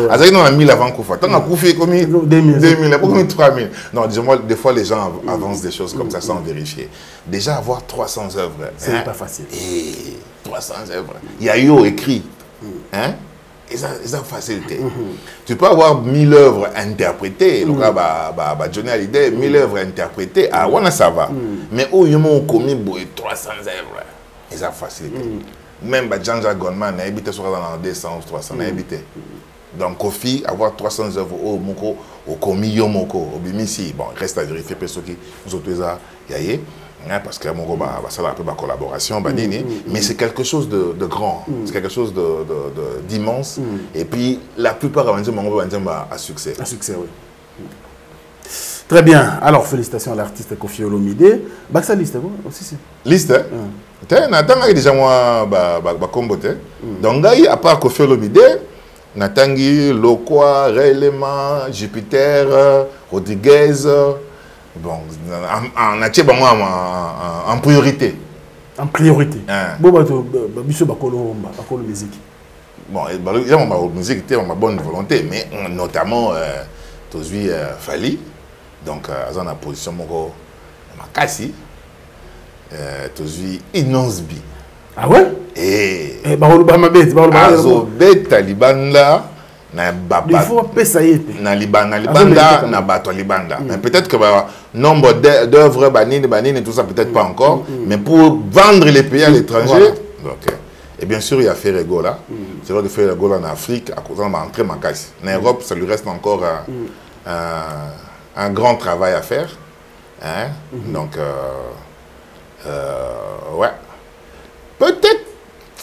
À on a 1000 avant Koufa. Tant qu'on a Koufi, combien 2000, pourquoi 3000? Non, dis-moi, des fois, les gens avancent des choses comme ça sans vérifier. Déjà, avoir 300 œuvres. C'est pas facile. Et 300 œuvres. Il y a eu écrit. Hein? Et ça facilité. Tu peux avoir 1000 œuvres interprétées. Donc, Johnny Hallyday, 1000 œuvres interprétées. Ah, ouais, ça va. Mais où ils ont commis 300 œuvres. Et ça facilité. Même Jean-Jacques Goldman a habité sur dans 200 ou 300. Donc, Koffi, avoir 300 œuvres au commis Yomoko, au Bimisi. Bon, il reste à vérifier pour ceux qui nous ont tous yaye. Parce que ça va un peu ma collaboration, mais c'est quelque chose de grand, c'est quelque chose d'immense. Et puis la plupart à succès. À succès, oui. Très bien. Alors félicitations à l'artiste Koffi Olomide. Baksa liste aussi. Liste. Natanga déjà moi comboté. Donc à part Koffi Olomide, Natangi, Lokwa, Reilema, Jupiter, Rodriguez. Bon, en priorité. En priorité. Bon, musique. Bon, il y a ma musique, ma bonne volonté, mais notamment, tu as Fali, donc, dans la position, ma Kassi, tu as Inosbi. Ah ouais? Et azobeta libanda na libanda na bato libanda. Mais peut-être que nombre d'œuvres banine tout ça peut-être pas encore, mais pour vendre les pays à l'étranger. Et bien sûr, il y a Ferrego là. C'est vrai que Ferrego là en Afrique, à cause de l'entrée en caisse. En Europe, ça lui reste encore un grand travail à faire. Hein? Donc, ouais. Peut-être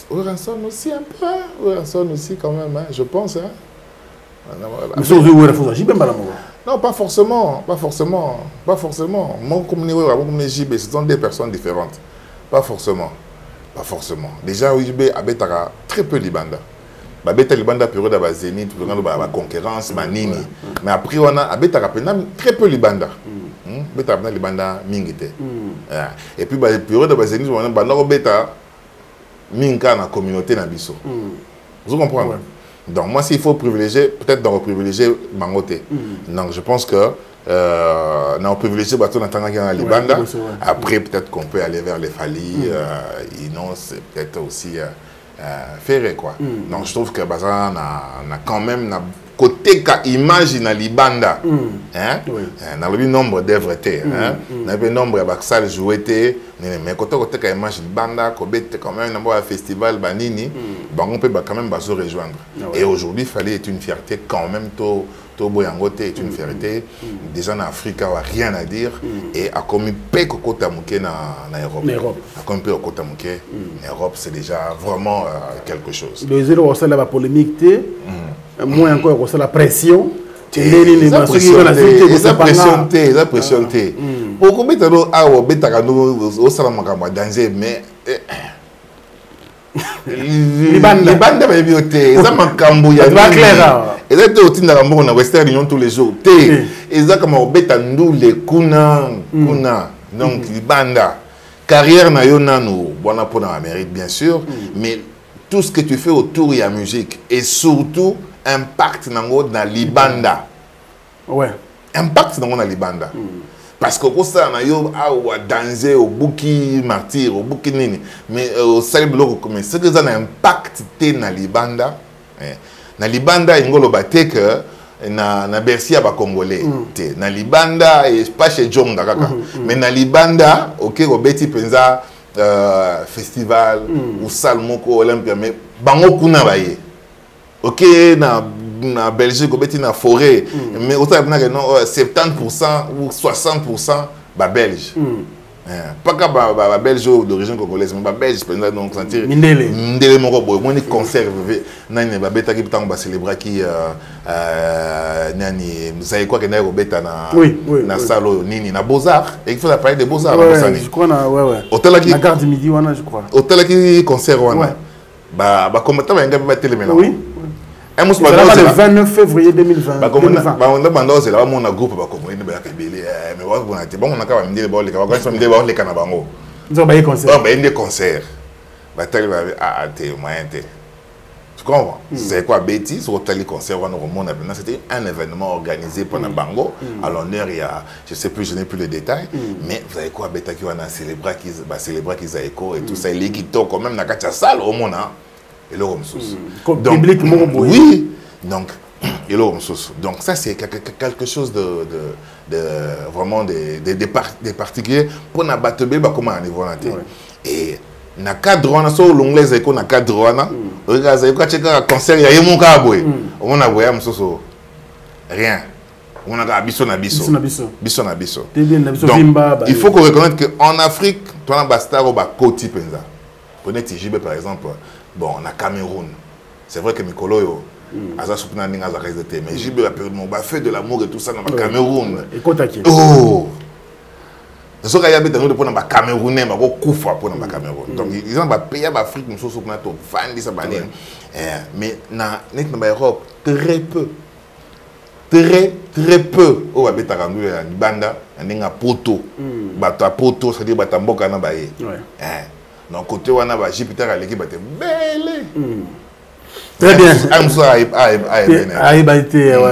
Oranson aussi un peu. Oranson aussi quand même, hein, je pense. Hein? Non, pas forcément. Pas forcément. Pas forcément. Moi, comme JB, ce sont des personnes différentes. Pas forcément. Pas forcément. Déjà, JB a très peu Libanda. Babeta Libanda période de Zénith, la concurrence, Manini. Mais après, on a très peu Libanda. Beta Libanda Mingite. Et puis, la période de Zénith, on a Beta Minka dans la communauté Nabiso. Vous comprenez? Donc, moi, s'il faut privilégier, peut-être dans le privilégier Mangote. Donc, je pense que on a privilégié Bateau dans Libanda. Après, peut-être qu'on peut aller vers les Fali. Non, c'est peut-être aussi Ferré, quoi. Donc, je trouve que Bazar a quand même côté image dans Libanda. Dans le nombre d'œuvres, dans le nombre de salles jouées, mais côté image Libanda, quand même un festival Banini, on peut quand même se rejoindre. Et aujourd'hui, il fallait être une fierté quand même. Tobo Yangote est une fierté. Déjà en Afrique, il n'y a rien à dire. Et à comme il paye Kokota Mouké en Europe. À comme il paye Kokota Mouké en Europe, c'est déjà vraiment quelque chose. Le zéro, c'est la polémique. Moi encore, c'est la pression. La pression. Pourquoi tu as mais Libanda va bioter. Ça m'a cambouillé. Et là, tu as na Western Union tous les jours. Et ça comme au betandou les kuna. Donc Libanda. Carrière na yona nous. Bon pour en Amérique bien sûr, mais tout ce que tu fais autour de la musique et surtout impact dans Libanda. Ouais. Impact dans Libanda. Parce que ça na yo a danger au bouki martyr au bouki nini mais au saliblo comme c'est que ça a impact na Libanda. Na Libanda ingolo baté que na Bercy ba congolais na Libanda et pas chez Jonga kaka mais na Libanda OK obeti penza festival ou salle moko Olympia mais bango kuna baye OK na Belgique obeti na forêt mais autant na 70% ou 60% ba belge pas que ba belge d'origine congolaise mais ba belge penza donc sentir ndele moko boy moi ni concert nani ba beta ki tango ba célébrer ki nani vous savez quoi que na robeta na salo nini na Beaux-Arts et il faut parler de Beaux-Arts je crois na hôtel qui na gare du Midi wana je crois hôtel qui concert wana ba commentateur ba ngaba télé maintenant le 29 février 2020. C'est là où on a groupe mais on a quand même des concerts. Tu comprends? C'est quoi bêtise? C'était un événement organisé pendant Bango. À l'honneur, il y a, je n'ai plus les détails, mais vous savez quoi? Bêta qui a célébré Kizaeko et tout ça. Il est quand même dans la salle au monde. Et le public oui, donc et le donc ça c'est quelque chose de vraiment des particuliers pour na batebe ba comment niveau là et na cadre on a sur l'onglaise et na cadre on a regarde quand tu as concert ya mon kabwe on a voyé msoso rien on a biso na biso donc il faut qu'on reconnaisse que en Afrique tu as bastar au ba koti penza prenez TJB par exemple. Bon, on a Cameroun. C'est vrai que Mikolo, Aza Soupna Ninga Aza Rezete, mais j'ai fait de l'amour et tout ça dans le Cameroun. Et quoi t'inquiète? Oh! Ce qu'il y a des gens qui ont Camerounais, mais qui ont pour le Cameroun. Donc, ils ont payé l'Afrique, nous sommes mais dans l'Europe, très peu. Très peu. Oh, il y a des banda, il y a des poto. Bata poto, c'est-à-dire bata mboka na baye. Donc, côté où on a Jupiter à l'équipe, était belle. Très bien.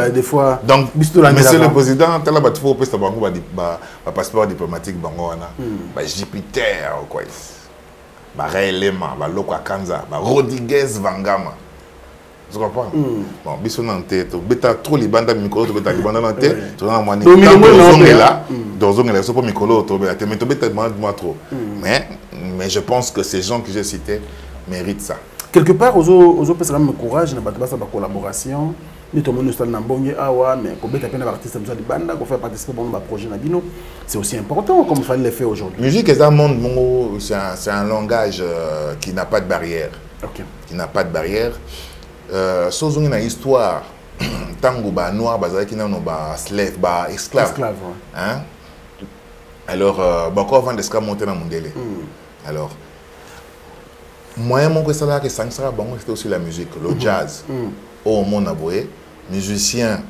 Des fois. Donc, monsieur le président, il faut que un passeport diplomatique. Jupiter, quoi. Lema, Loko Kanza, Rodriguez Vangama. Tu comprends? Bon, biso nan tête, beta trop les bandes micro, tu beta les bandes nan tête, tu vas m'amener. Dans un là, c'est pas micro, tu beta, mais tu beta moi trop. Mais je pense que ces gens que j'ai cités méritent ça. Quelque part, aux autres personnes me courage, n'a pas de collaboration. Ni tout le monde est dans awa, mais quand beta peine artiste comme ça de bande, qu'on fait participer dans le projet Nabino, c'est aussi important comme il fallait le faire aujourd'hui. Musique est un monde, c'est un langage qui n'a pas de barrière. Qui n'a pas de barrière. Sans une histoire, tango ba noir bazali qui n'ont pas slave ba esclave. Hein? Alors encore avant d'esclave monter dans mon délai. Alors moi mon que ça là que ça sera bon c'était aussi la musique, le jazz. Au monde aboyé, musicien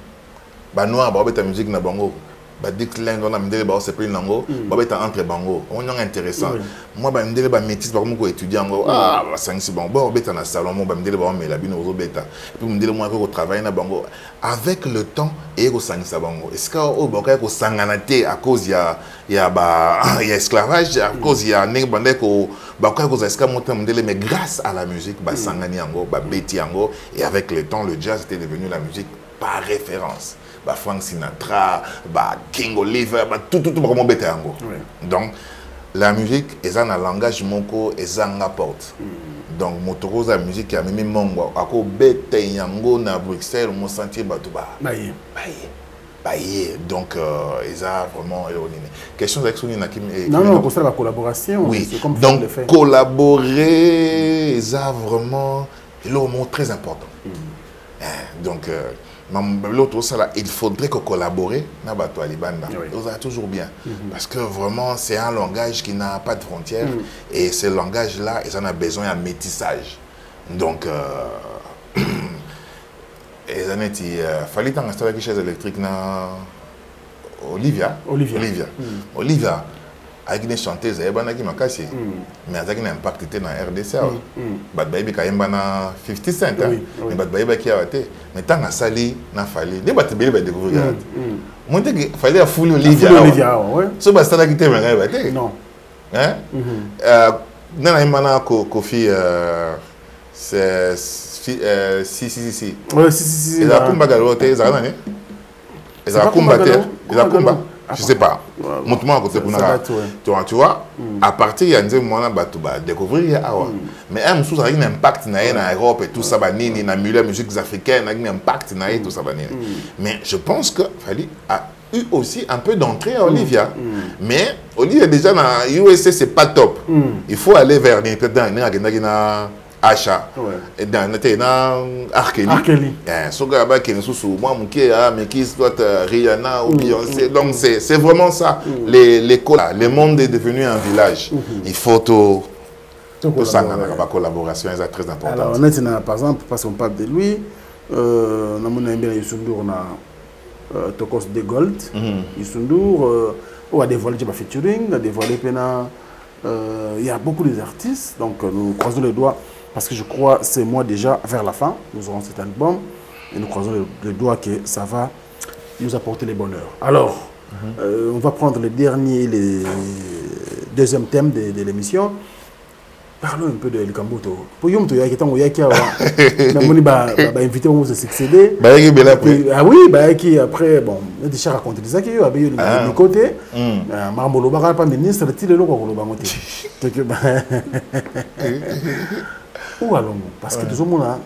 ba noir ba beta musique na bango. Ba déclin dans la mdele ba c'est plus nango ba beta entre bango on est intéressant moi ba mdele ba métis ba comme ko étudiant ba 5 bon ba beta na salon moi ba mdele ba mais la bino zo beta puis mdele moi ko travailler na bango avec le temps et ko sangisa bango est-ce que o ba ko sangana te à cause ya esclavage à cause ya ning bande ko ba ko za eska monter mdele mais grâce à la musique ba sangani yango ba beti yango et avec le temps le jazz était devenu la musique par référence. Bah Frank Sinatra, bah King Oliver, bah tout vraiment bête yango. Donc la musique est un langage moko est un porte. Donc motoro la musique qui a même mongo ako bête yango na Bruxelles mon sentier bah tout bah. Donc ils a vraiment question avec Sony na kim non pour ça la collaboration. Oui. Donc collaborer ils a vraiment le mot très important. Donc l'autre, il faudrait que collaborer avec les bandes. Ça toujours bien. Parce que vraiment, c'est un langage qui n'a pas de frontières. Et ce langage-là, ils en ont besoin d'un métissage. Donc, il fallait installer une chaise électrique dans Olivia. Avec des chanteuses, mais avec un impact dans la RDC. Bad Baby qui a 50 cents, mais Bad Baby qui a été. Mais tant que Sali n'a fallu, les Bad Baby découvrir. Moi, il fallait fouler Olivia. Ce que ça qui était non. Hein? Non, Kofi, c'est si. Il a combattu il a combattu. Je sais pas. Montre-moi à côté pour tu vois, à partir de ce moment-là, tu vas découvrir. Mais un impact dans l'Europe et tout ça, dans la musique africaine, un impact dans tout ça. Mais je pense qu'il fallait eu aussi un peu d'entrée à Olivia. Mais Olivia déjà dans USA, c'est pas top. Il faut aller vers Achat et dans Arkeli. Ce gars qui est sous moi, mais qui soit Rihanna ou Beyoncé. Donc c'est vraiment ça. Le monde est devenu un village. Il faut tout ça, la collaboration est très importante. Alors maintenant, par exemple, parce qu'on parle de lui, on a mon ami Youssou na Tokos de Gold. Youssou Ndour a dévoilé des featuring, a dévoilé il y a beaucoup d'artistes, donc nous croisons les doigts. Parce que je crois que c'est moi déjà vers la fin, nous aurons cet album et nous croisons les doigts que ça va nous apporter les bonheurs. Alors, on va prendre le deuxième thème de l'émission. Parlons un peu de Lukambuto. Pour nous, il y a invité à se succéder. Ah oui, qui après, bon, il a déjà raconté des acquis, il y a des côtés. Marmolo Bara, pas ministre, il est là pour le bangoté. Où allons-nous? Parce que tout le monde a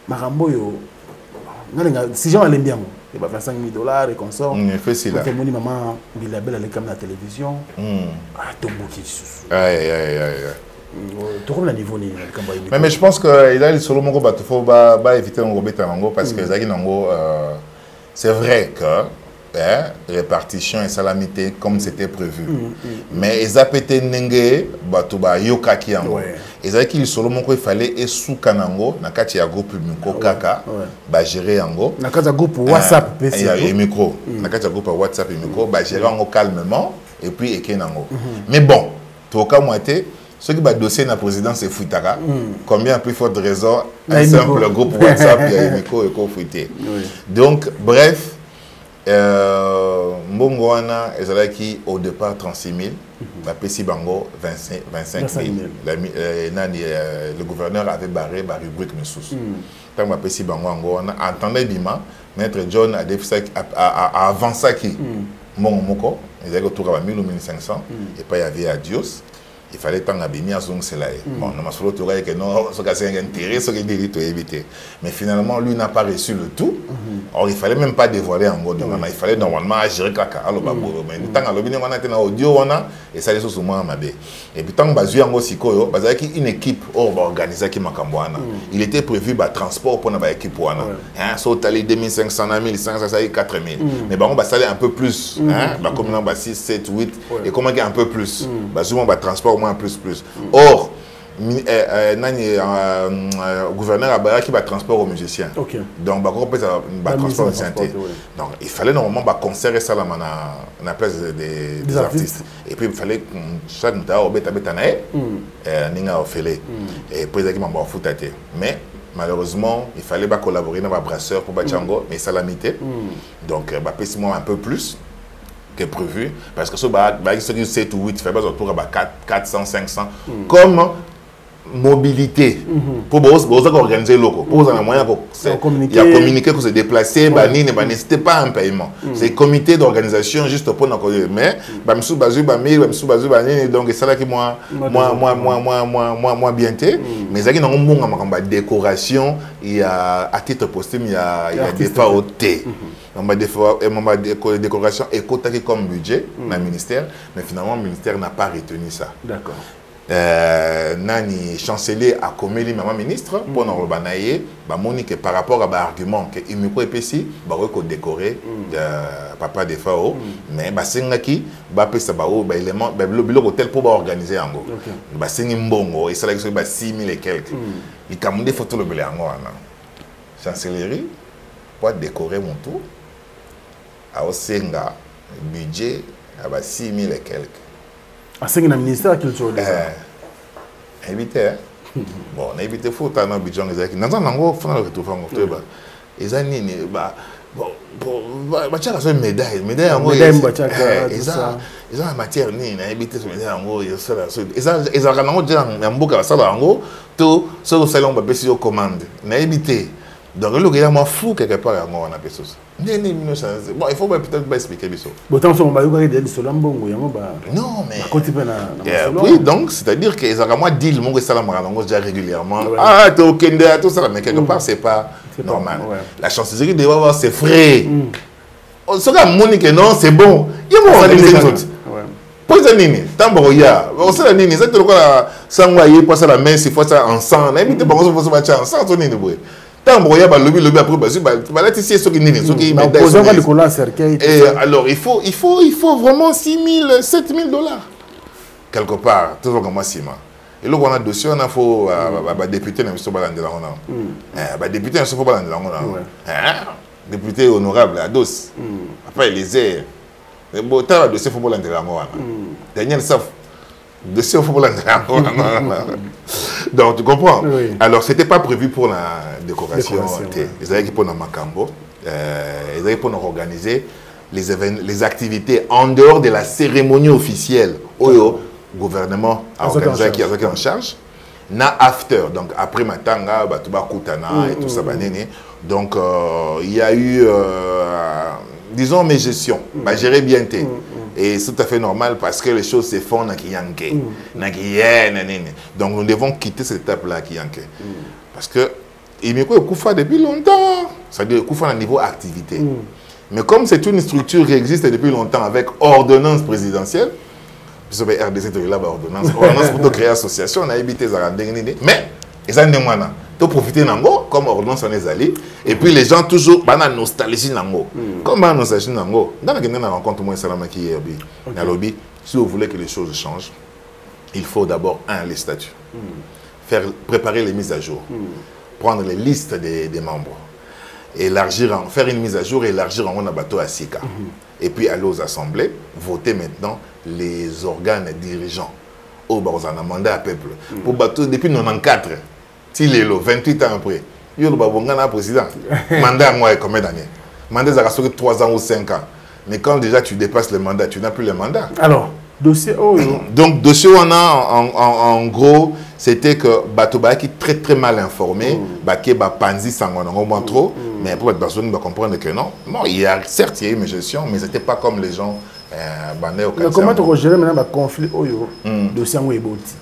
Maramboyo. Si j'en ai bien, il va faire $5 000 et qu'on sort. C'est facile. Quand mon maman, il a belle à la télévision. Ah, tout le monde qui est sous. Tout le monde a niveau. Mais je pense qu'il a solo mon il faut éviter un gros parce que c'est vrai que répartition et salamité comme c'était prévu. Mais ils ont pété Nenge, Batuba, Yokaki Yango. Ils ont dit solo mon il fallait et sous Kanango, Nakati ya groupe Miko Kaka, gérer Yango. Nakati ya groupe WhatsApp, et micro. Nakati ya groupe WhatsApp et micro, gérer Yango calmement et puis Ekenango. Mais bon, tout cas moitié. Ceux qui ont dossier dans la présidence, c'est Fouitara. Combien plus forte raison, un simple groupe WhatsApp, il y a Miko et Fouité. Donc, bref, Mbongoana, ils ont qui au départ 36 000. Bapesi bango 25 000. Le gouverneur avait barré la rubrique Messous. Tant Bapesi bango on entendait Bima, Maître John a avancé qui Moko, ils avaient autour à 1000 ou 1500 et pas y avait adios. Il fallait tant abîmer à son cela. Bon, on m'a solo touré que non, ce qui a intérêt, ce qui est éviter. Mais finalement, lui n'a pas reçu le tout. Or, il fallait même pas dévoiler en gros. Il fallait normalement agir caca. Alors, mais tant à l'obéni, on a été en audio, on a et ça les choses moins mabé. Et puis tant que en gros sikoyo, parce qu'il une équipe organisée qui m'a camboana. Il était prévu bah transport pour notre équipe pour hein, saut aller 2500, 1500, ça y est 4000. Mais bah on va saler un peu plus. Hein, bah comme là, bah 6, 7, 8 et comment un peu plus. Bah souvent bah transport moins plus. Or, gouverneur a qui va transport aux musiciens. Donc, bah, transport aux musiciens. Donc, il fallait normalement bah, conserver ça dans la place des artistes. Et puis, il fallait que chaque temps, on et puis, il mais malheureusement, il fallait bah, collaborer dans les brasseurs pour Bachango, mais ça l'a mité. Donc, bah, un peu plus que prévu, parce que ce qui 7 ou 8, il fait pas autour de 400, 500, comme mobilité, pour organiser le local, pour un moyen de communiquer, pour se déplacer, n'hésitez pas à un paiement. C'est un comité d'organisation juste pour nous connaître. Mais, donc c'est là qui moi bien été. Mais il y a une décoration, il y a à titre posthume, il y a des FAOT. Décoration est coté comme budget dans le ministère, mais finalement le ministère n'a pas retenu ça. D'accord. Nani chancelier a commis les maman ministre pour nous rebanailler, bah monique par rapport à l'argument que il me peut épaissi, bah qu'on décorer papa des FAO, mais bah c'est qui bah pesa bah oh bah élément bah le hôtel pour organiser en gros. Bah c'est une mbongo et ça là que bah 6000 et quelques. Il camondé photo le belé en gros chancellerie pour décorer mon tour. À Osenga, budget à 6 000 et quelques. À ce qu'il ministère qui le évité. Bon, on a évité faute à nos budgets. Dans un angle, il faut le retour. Ils ont dit, bon, tu as une médaille. Médaille, ils ont la matière, ils ont évité ce médaille. Ils ont dit, tout ce que salon va baisser aux commandes. Ils ont évité. Donc, le gars est fou quelque part à moi, on a fait ça. Bon, il faut peut-être pas expliquer ça. Non, mais. Oui, donc, c'est-à-dire qu'ils ont moi dit le monde déjà régulièrement. Ah, tu as tout ça, mais quelque part, c'est pas normal. La chancellerie doit avoir ses frais. Ce gars, Monique, non, c'est bon. Il y a moi, les autres. Pose nini, tamboroya. On sait la nini, c'est le cas sans voyer, pas ça la main, c'est fois ça ensemble. Évitez pas qu'on se fasse ensemble, ton nini, oui. Alors il faut vraiment 6 000, 7 000 $. Quelque part, toujours comme moi, Sima. Et là, on a dossier, on a faut député dans le député député honorable à Dos. Après, les airs. Le dossier football Daniel Saf. Dossier football donc tu comprends. Alors c'était pas prévu pour la décoration. Ils avaient pour Macambo, ils avaient pour organiser les activités en dehors de la cérémonie officielle où le gouvernement a organisé qui est en charge. Na after, donc après Matanga, Batuba Koutana et tout ça. Donc il y a eu disons mes gestions, gérer bien tes. Et c'est tout à fait normal parce que les choses se font dans Kiyanke. Donc nous devons quitter cette étape-là à Kiyanke. Parce que il me Koufa depuis longtemps. C'est-à-dire Koufa à niveau activité. Mais comme c'est une structure qui existe depuis longtemps avec ordonnance présidentielle, je sais RDC là ordonnance pour créer association, on a évité ça. Mais ils ont demandé de profiter nango comme ordonnance on est allé et puis les gens toujours bana nostalgie nango comme bana nostalgie nango dans la rencontre moi salama qui est na lobby si vous voulez que les choses changent il faut d'abord les statuts préparer les mises à jour prendre les listes des membres élargir faire une mise à jour et élargir en un bateau à Sika et puis aller aux assemblées voter maintenant les organes dirigeants au mandat à peuple pour bateau depuis 94. S'il est 28 ans après, il y a un président. Mandat, moi, combien d'années? Mandat, ça a 3 ans ou 5 ans. Mais quand déjà tu dépasses le mandat, tu n'as plus le mandat. Alors, Dossier, oh, donc, dossier, on a, en gros, c'était que Batoba qui est très très mal informé, qui est Panzi Sangon, trop, mais pour être personne va comprendre que non, il y a certes il y a eu une gestion, mais c'était pas comme les gens bandés au mais comment tu gères maintenant le conflit dossier en Weboti?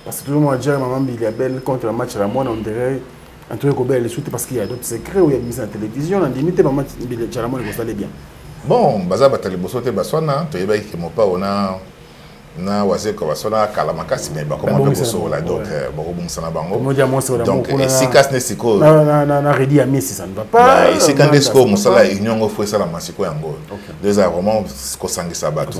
Parce que tout le monde a dit maman Biliabel contre le match Ramon, on dirait un truc au bel et parce qu'il y a d'autres secrets où il y a mis à la télévision, on a limité maman Ramon il allait bien. Bon, Baza Batalibosote Baswana, tu es qui m'a pas on a na wase ko basona kala makasi mais ba comment boso la donc beaucoup bon sana bango donc si casse ne siko na redi ami si ça ne va pas ici quand est-ce que musala union faut ça la masiko yango deux a vraiment ko sangisa batu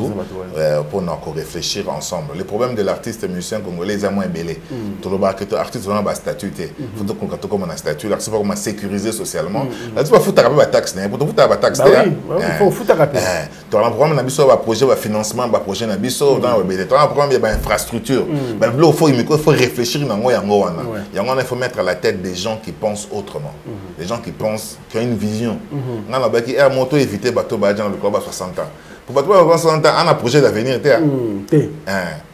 pour nous réfléchir ensemble le problème de l'artiste musicien congolais est moins belé tout le que artiste on a statut faut que tu comme un statut là c'est pas comment sécuriser socialement là tu vas foutre à taxe né pour foutre à taxe il faut foutre à tu as un problème na biso ba projet ba financement ba projet na biso il y a un problème d'infrastructure. Il faut réfléchir. Il faut mettre à la tête des gens qui pensent autrement. Des gens qui pensent, qui ont une vision. On a moto éviter bateau dans le club à 60 ans. Pour bateau à 60 ans, on a un projet d'avenir.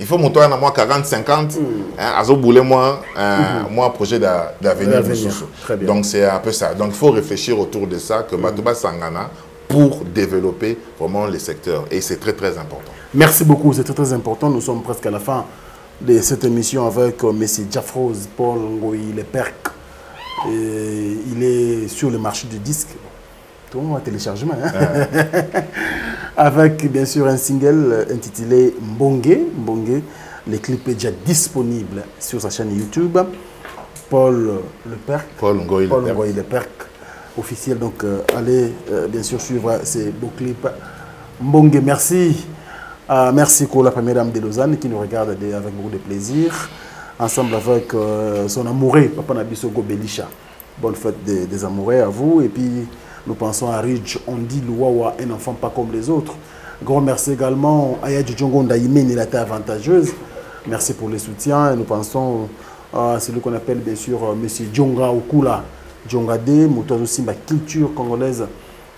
Il faut monter à moi 40, 50. Moi, un projet d'avenir. Donc c'est un peu ça. Donc il faut réfléchir autour de ça que Batouba Sangana pour développer vraiment les secteurs. Et c'est très très important. Merci beaucoup, c'est très important. Nous sommes presque à la fin de cette émission avec M. Diafrose Paul Ngoyi Le Perc. Il est sur le marché du disque. Tout le monde a téléchargement. Avec bien sûr un single intitulé Mbongue. Mbongue. Le clip est déjà disponible sur sa chaîne YouTube. Paul Le Perc. Paul Ngoyi Le Perc. Officiel. Donc allez bien sûr suivre ces beaux clips. Mbongue, merci. Merci pour la première dame de Lausanne qui nous regarde avec beaucoup de plaisir. Ensemble avec son amoureux, Papa Nabiso Gobelisha. Bonne fête des amoureux à vous. Et puis nous pensons à Ridge, on dit Louawa, un enfant pas comme les autres. Grand merci également à Yadji Djongo Ndaïmen, il a été avantageuse. Merci pour les soutiens. Et nous pensons à celui qu'on appelle bien sûr M. Djonga Okula. Djonga D, moteur aussi ma culture congolaise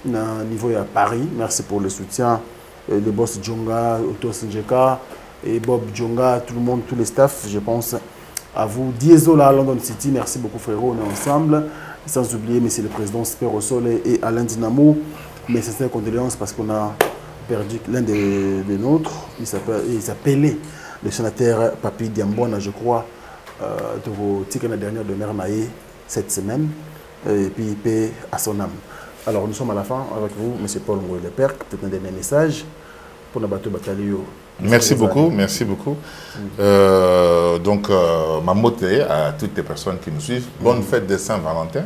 au niveau à Paris. Merci pour le soutien. Le boss Djonga, Otto Sinjeka et Bob Djonga, tout le monde, tous les staffs, je pense à vous. Diesola à London City, merci beaucoup frérot, on est ensemble. Sans oublier M. le Président Spero Sole et Alain Dinamo. Mais c'est une condoléance parce qu'on a perdu l'un des nôtres. Il s'appelait le sénateur Papi Diambona, je crois, de vos tickets la dernière de Mernaï cette semaine. Et puis il paie à son âme. Alors nous sommes à la fin avec vous, M. Paul Ngoyi Le Perc, peut-être un dernier message pour Nabato Bakalio. Merci beaucoup, merci beaucoup. Donc, ma moté à toutes les personnes qui nous suivent, bonne fête de Saint-Valentin.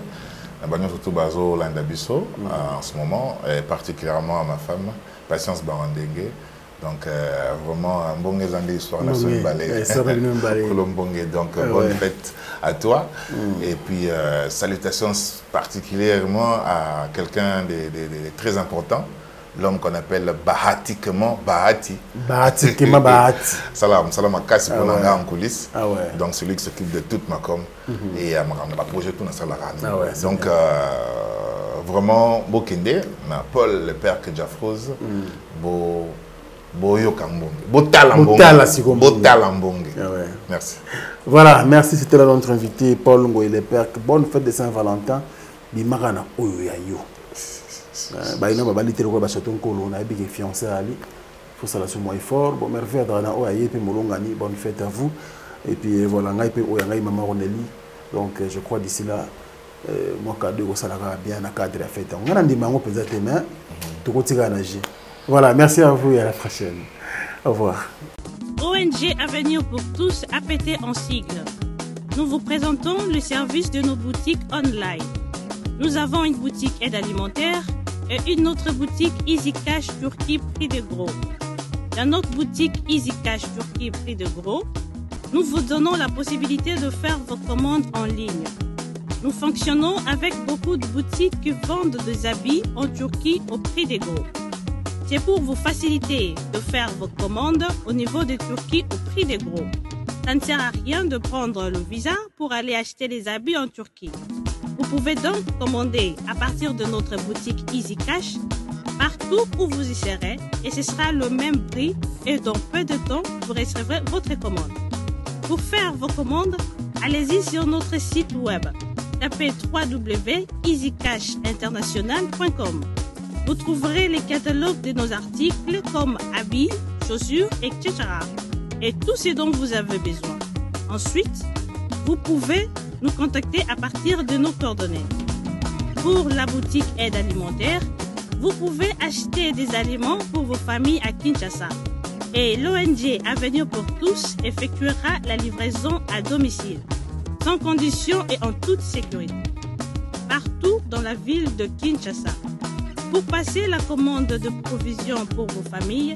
Surtout Bazo Landabiso en ce moment, et particulièrement à ma femme, Patience Barandengue. Donc, vraiment, un bon exemple d'histoire nationale. Donc, bonne fête à toi. Et puis, salutations particulièrement à quelqu'un de très important, l'homme qu'on appelle Bahatikement Bahati. Bahatikement Bahati. Salam Akassi pour l'anga en coulisses. Donc, celui qui s'occupe de toute ma com. Et à ma projet tout dans la donc, vraiment, Bokinde, Paul Le Perc Diafrose, Merci. Voilà, merci, c'était notre invité Paul Ngoyi Le Perc. Bonne fête de Saint-Valentin. Bimagana Oyoyayo. Baina babalite le bachaton kolo na bi fiancé ali. Faut ça la sur moi fort. Bon merveille dans Oyaye pe molongani. Bonne fête à vous. Et puis voilà, ngai pe Oyangai maman Roneli. Donc je crois d'ici là moi cadeau ça la bien na cadre la fête. On a ndima ngo peza tema. Tokotika na ji. Voilà, merci à vous et à la prochaine. Au revoir. ONG Avenir pour tous APT en sigle. Nous vous présentons le service de nos boutiques online. Nous avons une boutique aide alimentaire et une autre boutique Easy Cash Turquie prix de gros. Dans notre boutique Easy Cash Turquie prix de gros, nous vous donnons la possibilité de faire vos commandes en ligne. Nous fonctionnons avec beaucoup de boutiques qui vendent des habits en Turquie au prix de gros. C'est pour vous faciliter de faire vos commandes au niveau de Turquie au prix de gros. Ça ne sert à rien de prendre le visa pour aller acheter les habits en Turquie. Vous pouvez donc commander à partir de notre boutique Easy Cash partout où vous y serez et ce sera le même prix et dans peu de temps, vous recevrez votre commande. Pour faire vos commandes, allez-y sur notre site web. Tapez www.easycashinternational.com. Vous trouverez les catalogues de nos articles comme habits, chaussures, etc. et tout ce dont vous avez besoin. Ensuite, vous pouvez nous contacter à partir de nos coordonnées. Pour la boutique aide alimentaire, vous pouvez acheter des aliments pour vos familles à Kinshasa. Et l'ONG Avenir pour tous effectuera la livraison à domicile, sans condition et en toute sécurité, partout dans la ville de Kinshasa. Pour passer la commande de provisions pour vos familles,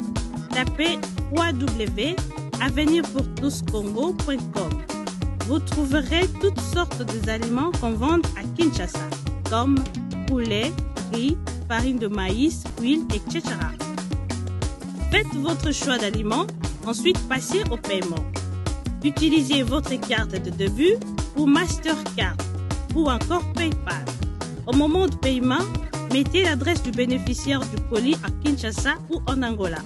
tapez www.avenirpourtouscongo.com. Vous trouverez toutes sortes d'aliments qu'on vend à Kinshasa, comme poulet, riz, farine de maïs, huile, etc. Faites votre choix d'aliments, ensuite passez au paiement. Utilisez votre carte de début ou Mastercard ou encore PayPal. Au moment de paiement, mettez l'adresse du bénéficiaire du colis à Kinshasa ou en Angola.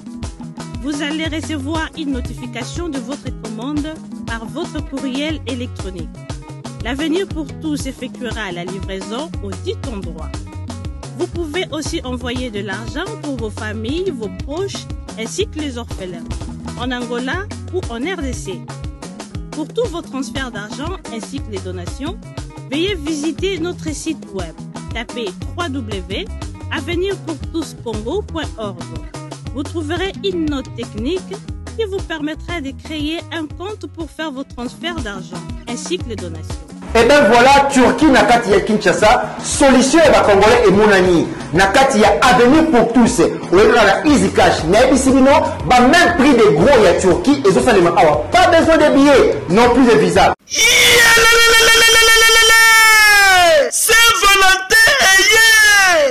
Vous allez recevoir une notification de votre commande par votre courriel électronique. L'Avenir pour tous effectuera la livraison au dit endroit. Vous pouvez aussi envoyer de l'argent pour vos familles, vos proches, ainsi que les orphelins, en Angola ou en RDC. Pour tous vos transferts d'argent ainsi que les donations, veuillez visiter notre site web. Tapez www.avenirpourtouscongo.org. Vous trouverez une note technique qui vous permettra de créer un compte pour faire vos transferts d'argent ainsi que les donations. Et bien voilà, Turquie nakati ya Kinshasa, solution ya Congolais et Monani. Nakati ya Avenir pour tous. Ou la Easy Cash. N'ayebisi bino, ba même prix de gros ya Turquie et ça les awa. Pas besoin de billets, non plus de visa.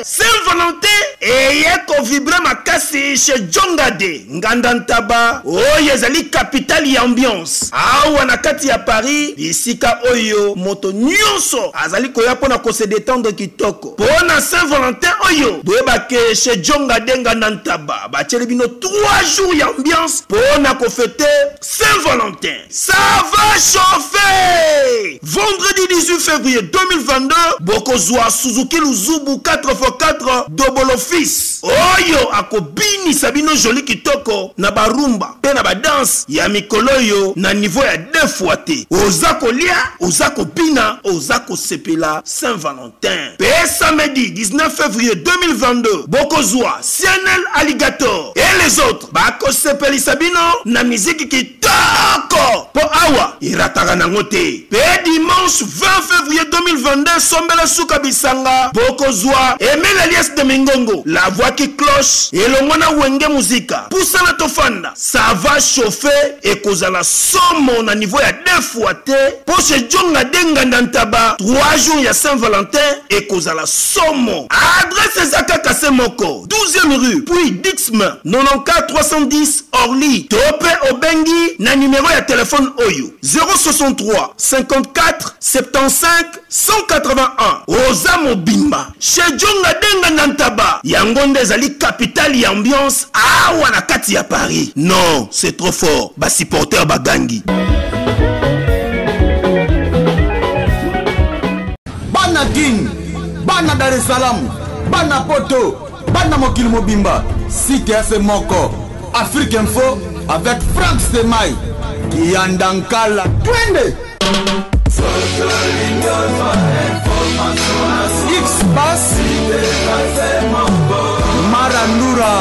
Saint-Valentin eye kovibra makasi chez Jongade Ngandantaba oyo ezali capitale ya ambiance awa na kati ya Paris isika oyo moto nyonso azali koya pona ko se détendre kitoko pona Saint-Valentin oyo boyebake chez Jongade Ngandantaba batieli bino 3 jours ya ambiance pona ko fêter Saint-Valentin. Ça va chauffer. Vendredi 18 février 2022 bokozwa Suzuki Luzubu 4x4 double office oyo akobini sabino joli kitoko na barumba pe na badance ya mikolo yo na niveau ya 2 fois te oza kolia oza kopina oza kosepela Saint-Valentin. Pe samedi 19 février 2022 bokozwa Cianel Alligator et les autres bakosepeli sabino na musique kitoko po awa irataka nango te. Pe dimanche 20 février 2022 sombela suka bisanga bokozwa Emile Alias de Mingongo, la voix qui cloche et le mona wenge musica. Poussa la tofanda, ça va chauffer et cause la somme à niveau à 2 fois te. Pour ce Djonga Dengandantaba, 3 jours ya Saint-Valentin et cause la somme. Adresse Zaka Kasemoko, 12e rue, puis Dixme, 94 310 Orly, Topé Obengi, na numéro ya téléphone Oyo, 063 54 75 181. Ozamo Bimba, chez Djonga Nantaba, Yangonde zali capitale ya ambiance awa na kati ya Paris. Non, c'est trop fort. Ba supporter bagangi. Bana King, Bana Dar es Salaam, Bana Poto, Bana Mokil Mobimba, Cité AC Moko, Afrique Info avec Franck Stemai, Kiandankala, Twende. X-Bass Marandura